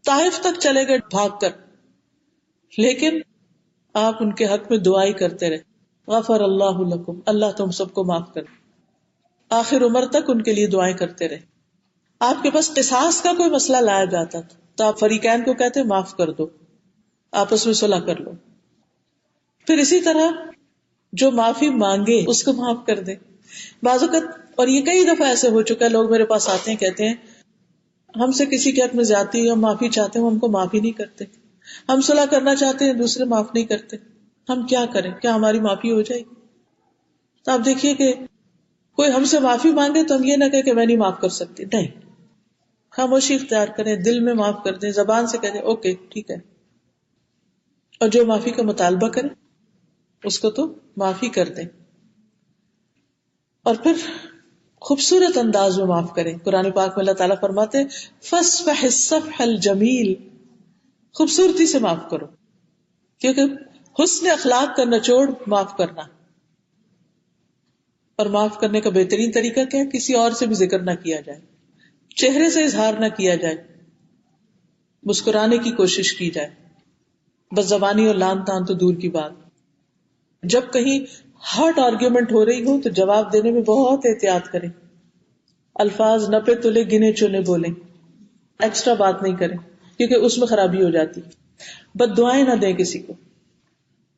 طائف تک چلے گئے بھاگ کر، لیکن آپ ان کے حق میں دعائی کرتے رہے. غفر اللہ لکم، اللہ تم سب کو معاف کر. آخر عمر تک ان کے لیے دعائیں کرتے رہے. آپ کے پاس قصاص کا کوئی مسئلہ لایا جاتا تھا تو آپ فریقین کو کہتے معاف کر دو، آپس میں صلح کر لو. پھر اسی طرح جو معافی مانگے اس کو معاف کر دے. بعض اوقات، اور یہ کئی دفعہ ایسے ہو چکا ہے، لوگ میرے پاس آتے ہیں کہتے ہیں ہم سے کسی کے حق میں زیادتی ہم معافی چاہتے ہیں، ہم کو معافی نہیں کرتے. ہم صلح کرنا چاہتے ہیں، دوسرے معاف نہیں کرتے. ہم کیا کریں؟ کیا ہماری معافی ہو جائے گی؟ تو آپ دیکھیے کہ کوئی ہم سے معافی مانگے تو ہم یہ نہ کہیں کہ میں نہیں معاف کر سکتی. نہیں، خاموشی اختیار کریں، دل میں معاف کر دیں، زبان سے کہہ دیں اوکے ٹھیک ہے. اور جو معافی کا مطالبہ کرے اس کو تو معافی کر دیں. اور پھر خوبصورت انداز میں معاف کریں. قرآن پاک میں اللہ تعالیٰ فرماتے فاصفح الصفح الجمیل، خوبصورتی سے معاف کرو، کیونکہ حسن اخلاق کا نچوڑ معاف کرنا. اور معاف کرنے کا بہترین طریقہ کیا ہے؟ کسی اور سے بھی ذکر نہ کیا جائے، چہرے سے اظہار نہ کیا جائے، مسکرانے کی کوشش کی جائے. بس زبانی اور لان تان تو دور کی بات. جب کہیں ہارٹ آرگیومنٹ ہو رہی ہو تو جواب دینے میں بہت احتیاط کریں. الفاظ نپے تلے گنے چنے بولیں، ایکسٹرا بات نہیں کریں کیونکہ اس میں خرابی ہو جاتی. بد دعائیں نہ دیں کسی کو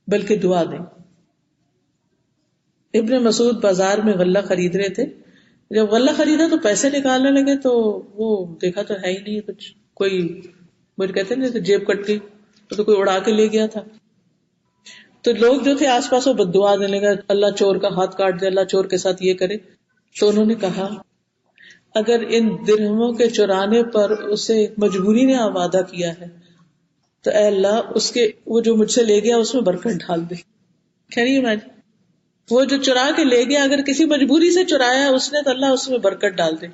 بلکہ دعا دیں. ابن مسعود بازار میں غلہ خرید رہے تھے. جب غلہ خریدا تو پیسے نکالنے لگے تو وہ دیکھا تو ہے ہی نہیں کچھ. کوئی مجھے کہتے ہیں جیب کٹ گئی تو کوئی اڑا کے لے گیا تھا. تو لوگ جو تھے آس پاس وہ بد دعا دینے لگے، اللہ چور کا ہاتھ کاٹ دے، اللہ چور کے ساتھ یہ کرے. تو انہوں نے کہا اگر ان درہموں کے چرانے پر اسے مجبوری نے آمادہ کیا ہے تو اے اللہ اس کے وہ جو مجھ سے لے گیا اس میں برکت ڈال دے. خیر میں وہ جو چرا کے لے گیا اگر کسی مجبوری سے چرایا اس نے تو اللہ اس میں برکت ڈال دے.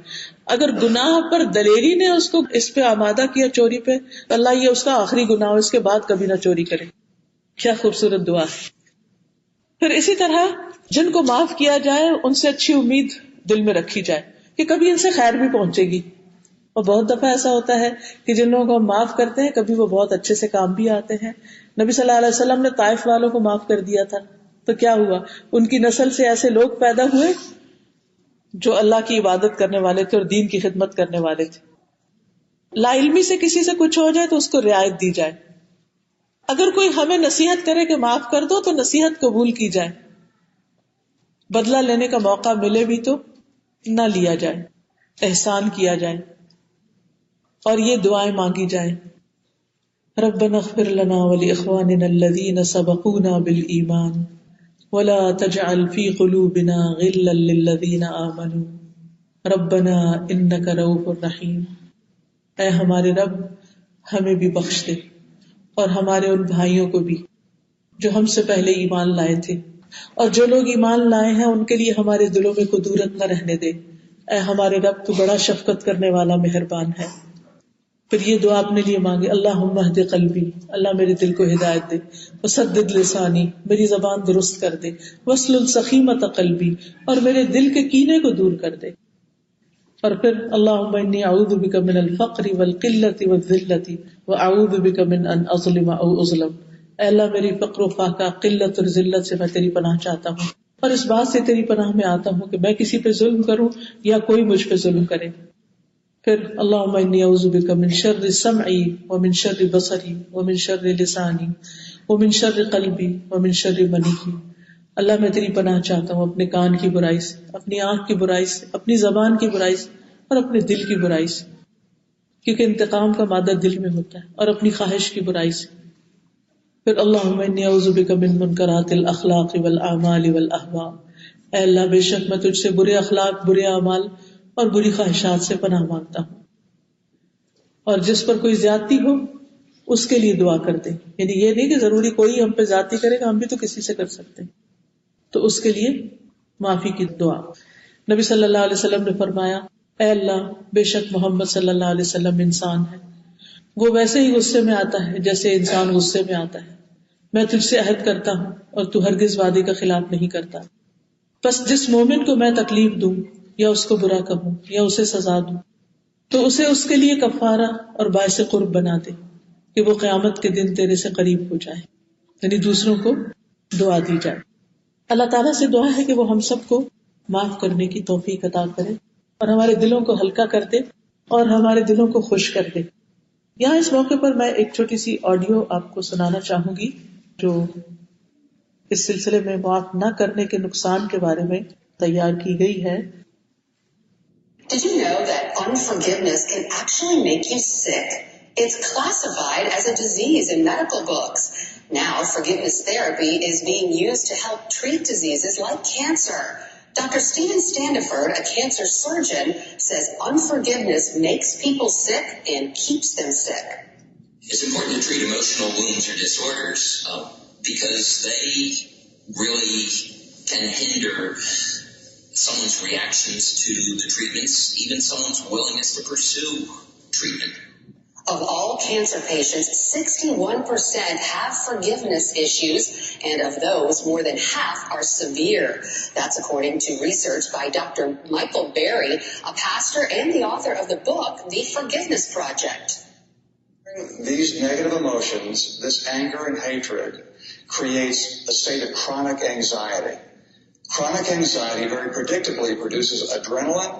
اگر گناہ پر دلیری نے اس کو اس پہ آمادہ کیا چوری پہ، اللہ یہ اس کا آخری گناہ ہو، اس کے بعد کبھی نہ چوری کرے. کیا خوبصورت دعا. پھر اسی طرح جن کو معاف کیا جائے ان سے اچھی امید دل میں رکھی جائے کہ کبھی ان سے خیر بھی پہنچے گی. اور بہت دفعہ ایسا ہوتا ہے کہ جن لوگوں کو ہم معاف کرتے ہیں کبھی وہ بہت اچھے سے کام بھی آتے ہیں. نبی صلی اللہ علیہ وسلم نے طائف والوں کو معاف کر دیا تھا تو کیا ہوا؟ ان کی نسل سے ایسے لوگ پیدا ہوئے جو اللہ کی عبادت کرنے والے تھے اور دین کی خدمت کرنے والے تھے. لا علمی سے کسی سے کچھ ہو جائے تو اس کو رعایت دی جائے. اگر کوئی ہمیں نصیحت کرے کہ معاف کر دو تو نصیحت قبول کی جائے. بدلہ لینے کا موقع ملے بھی تو نہ لیا جائے، احسان کیا جائے. اور یہ دعائیں مانگی جائیں ربنا اغفر لنا ولاخواننا الذین سبقونا بالایمان ولا تجعل في قلوبنا غلا للذین آمنوا ربنا انک رؤوف رحیم. اے ہمارے رب ہمیں بھی بخش دے اور ہمارے ان بھائیوں کو بھی جو ہم سے پہلے ایمان لائے تھے، اور جو لوگ ایمان لائے ہیں ان کے لیے ہمارے دلوں میں کدورت نہ رہنے دے. اے ہمارے رب تو بڑا شفقت کرنے والا مہربان ہے. پھر یہ دعا اپنے لیے مانگے اللہم اہد قلبی، اللہ میرے دل کو ہدایت دے، وسدد لسانی، میری زبان درست کر دے، واسلل سخیمۃ قلبی، اور میرے دل کے کینے کو دور کر دے. اور پھر اللہم انی اعوذ بک من الفقر والقلۃ والذلۃ واعوذ بک من ان اظلم او اظلم. اے اللہ میری فقر و فاقہ، قلت اور ذلت سے میں تیری پناہ چاہتا ہوں، اور اس بات سے تیری پناہ میں آتا ہوں کہ میں کسی پہ ظلم کروں یا کوئی مجھ پہ ظلم کرے. پھر اللہم انی اعوذ بک من شر سمعی ومن شر بصری ومن شر لسانی ومن شر قلبی ومن شر منی. اللہ میں تیری پناہ چاہتا ہوں اپنے کان کی برائی سے، اپنی آنکھ کی برائی سے، اپنی زبان کی برائی سے اور اپنے دل کی برائی سے، کیونکہ انتقام کا مادہ دل میں ہوتا ہے، اور اپنی خواہش کی برائی سے. پھر اللہم انی اعوذ بک من منکرات الاخلاق والاعمال والاہواء. اے اللہ بے شک میں تجھ سے برے اخلاق، برے اعمال اور بری خواہشات سے پناہ مانگتا ہوں. اور جس پر کوئی زیادتی ہو اس کے لیے دعا کر دیں. یعنی یہ نہیں کہ ضروری کوئی ہم پہ زیادتی کرے گا، ہم بھی تو کسی سے کر سکتے ہیں، تو اس کے لیے معافی کی دعا. نبی صلی اللہ علیہ وسلم نے فرمایا، اے اللہ، بے شک محمد صلی اللہ علیہ وسلم انسان ہے، وہ ویسے ہی غصے میں آتا ہے جیسے انسان غصے میں آتا ہے. میں تجھ سے عہد کرتا ہوں اور تو ہرگز وعدے کا خلاف نہیں کرتا، پس جس مومن کو میں تکلیف دوں یا اس کو برا کہوں یا اسے سزا دوں تو اسے اس کے لیے کفارہ اور باعث قرب بنا دے کہ وہ قیامت کے دن تیرے سے قریب ہو جائے، یعنی دوسروں کو دعا دی جائے. اللہ تعالیٰ سے دعا ہے کہ وہ ہم سب کو معاف کرنے کی توفیق عطا کرے اور ہمارے دلوں کو ہلکا کر دے اور ہمارے دلوں کو خوش کر دے. یہاں اس موقع پر میں ایک چھوٹی سی آڈیو آپ کو سنانا چاہوں گی جو اس سلسلے میں معاف نہ کرنے کے نقصان کے بارے میں تیار کی گئی ہے. Did you know that unforgiveness can actually make you sick? It's classified as a disease in medical books. Now, forgiveness therapy is being used to help treat diseases like cancer. Dr. Stephen Standiford, a cancer surgeon, says unforgiveness makes people sick and keeps them sick. It's important to treat emotional wounds or disorders because they really can hinder someone's reactions to the treatments, even someone's willingness to pursue treatment. Of all cancer patients, 61% have forgiveness issues, and of those, more than half are severe. That's according to research by Dr. Michael Berry, a pastor and the author of the book, The Forgiveness Project. These negative emotions, this anger and hatred, creates a state of chronic anxiety. Chronic anxiety very predictably produces adrenaline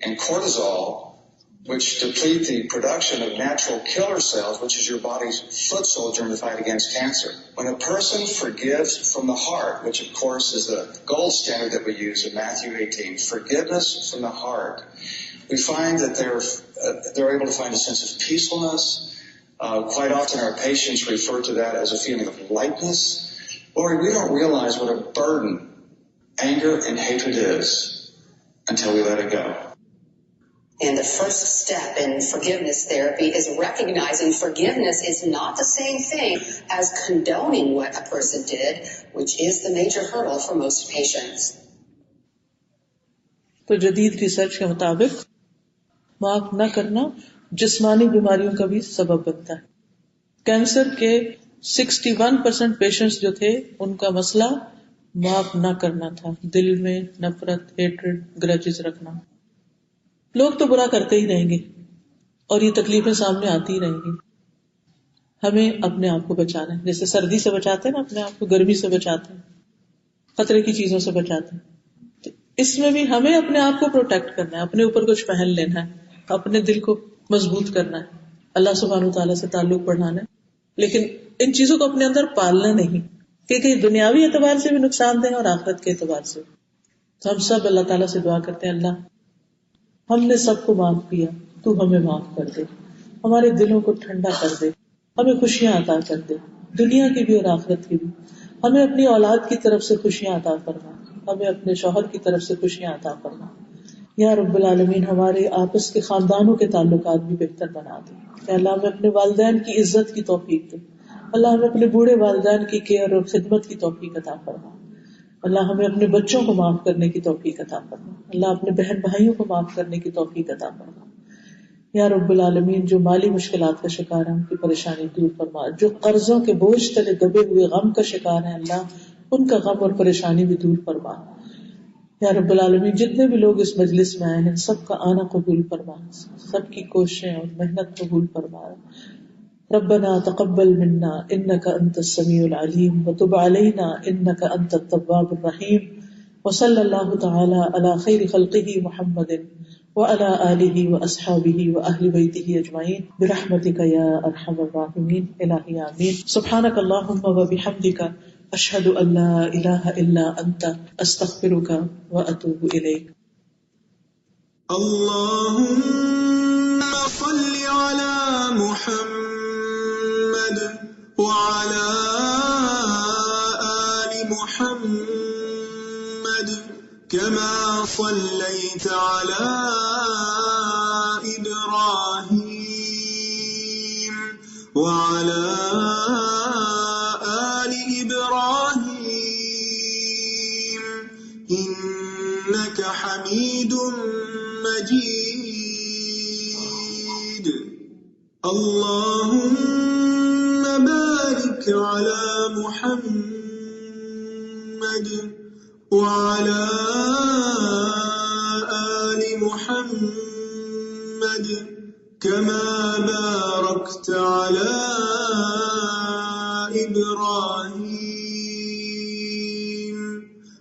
and cortisol, which deplete the production of natural killer cells, which is your body's foot soldier in the fight against cancer. When a person forgives from the heart, which of course is the gold standard that we use in Matthew 18, forgiveness from the heart, we find that they're able to find a sense of peacefulness. Quite often our patients refer to that as a feeling of lightness. Lord, we don't realize what a burden anger and hatred is until we let it go. And the first step in forgiveness therapy is recognizing forgiveness is not the same thing as condoning what a person did, which is the major hurdle for most patients. تو جدید ریسرچ کے مطابق معاف نہ کرنا جسمانی بیماریوں کا بھی سبب بنتا ہے. کینسر کے 61% پیشنٹس جو تھے ان کا مسئلہ معاف نہ کرنا تھا، دل میں نفرت، ہیٹرڈ، گرجز رکھنا. لوگ تو برا کرتے ہی رہیں گے اور یہ تکلیفیں سامنے آتی ہی رہیں گی. ہمیں اپنے آپ کو بچانا ہے، جیسے سردی سے بچاتے ہیں نا اپنے آپ کو، گرمی سے بچاتے ہیں، خطرے کی چیزوں سے بچاتے ہیں، تو اس میں بھی ہمیں اپنے آپ کو پروٹیکٹ کرنا ہے، اپنے اوپر کچھ پہن لینا ہے، اپنے دل کو مضبوط کرنا ہے، اللہ سبحانہ وتعالیٰ سے تعلق بڑھانا ہے. لیکن ان چیزوں کو اپنے اندر پالنا نہیں، کیونکہ دنیاوی اعتبار سے بھی نقصان دہ اور آخرت کے اعتبار سے. تو ہم سب اللہ تعالیٰ سے دعا کرتے ہیں، اللہ ہم نے سب کو معاف کیا، تو ہمیں معاف کر دے، ہمارے دلوں کو ٹھنڈا کر دے، ہمیں خوشیاں عطا کر دے، دنیا کی بھی اور آخرت کی بھی. ہمیں اپنی اولاد کی طرف سے خوشیاں عطا فرما، ہمیں اپنے شوہر کی طرف سے خوشیاں عطا فرما. یا رب العالمین ہمارے آپس کے خاندانوں کے تعلقات بھی بہتر بنا دے. یا اللہ ہمیں اپنے والدین کی عزت کی توفیق دے. اللہ ہمیں اپنے بوڑھے والدین کی کیئر اور خدمت کی توفیق عطا فرما. اللہ ہمیں اپنے بچوں کو معاف کرنے کی توفیق عطا فرما. اللہ اپنے بہن بھائیوں کو معاف کرنے کی توفیق عطا فرما. یا رب العالمین جو مالی مشکلات کا شکار ہیں ان کی پریشانی دور فرما، جو قرضوں کے بوجھ تلے دبے ہوئے غم کا شکار ہیں اللہ ان کا غم اور پریشانی بھی دور فرما. یا رب العالمین جتنے بھی لوگ اس مجلس میں آئے ہیں سب کا آنا قبول فرما، سب کی کوششیں اور محنت قبول فرما. ربنا تقبل منا انك انت السميع العليم وتب علينا انك انت التواب الرحيم وصلى الله تعالى على خير خلقه محمد وعلى آله واصحابه واهل بيته اجمعين برحمتك يا ارحم الراحمين. الہی آمین. سبحانك اللهم وبحمدك اشهد ان لا اله الا انت استغفرك واتوب اليك. اللهم صل على محمد وعلى آل محمد كما صليت على إبراهيم وعلى آل إبراهيم إنك حميد مجيد. اللهم بارك على محمد وعلى آل محمد كما باركت على إبراهيم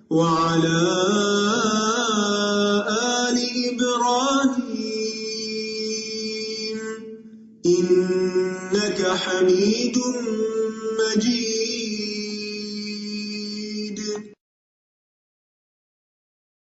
وعلى آل إبراهيم إنك حميد مجيد.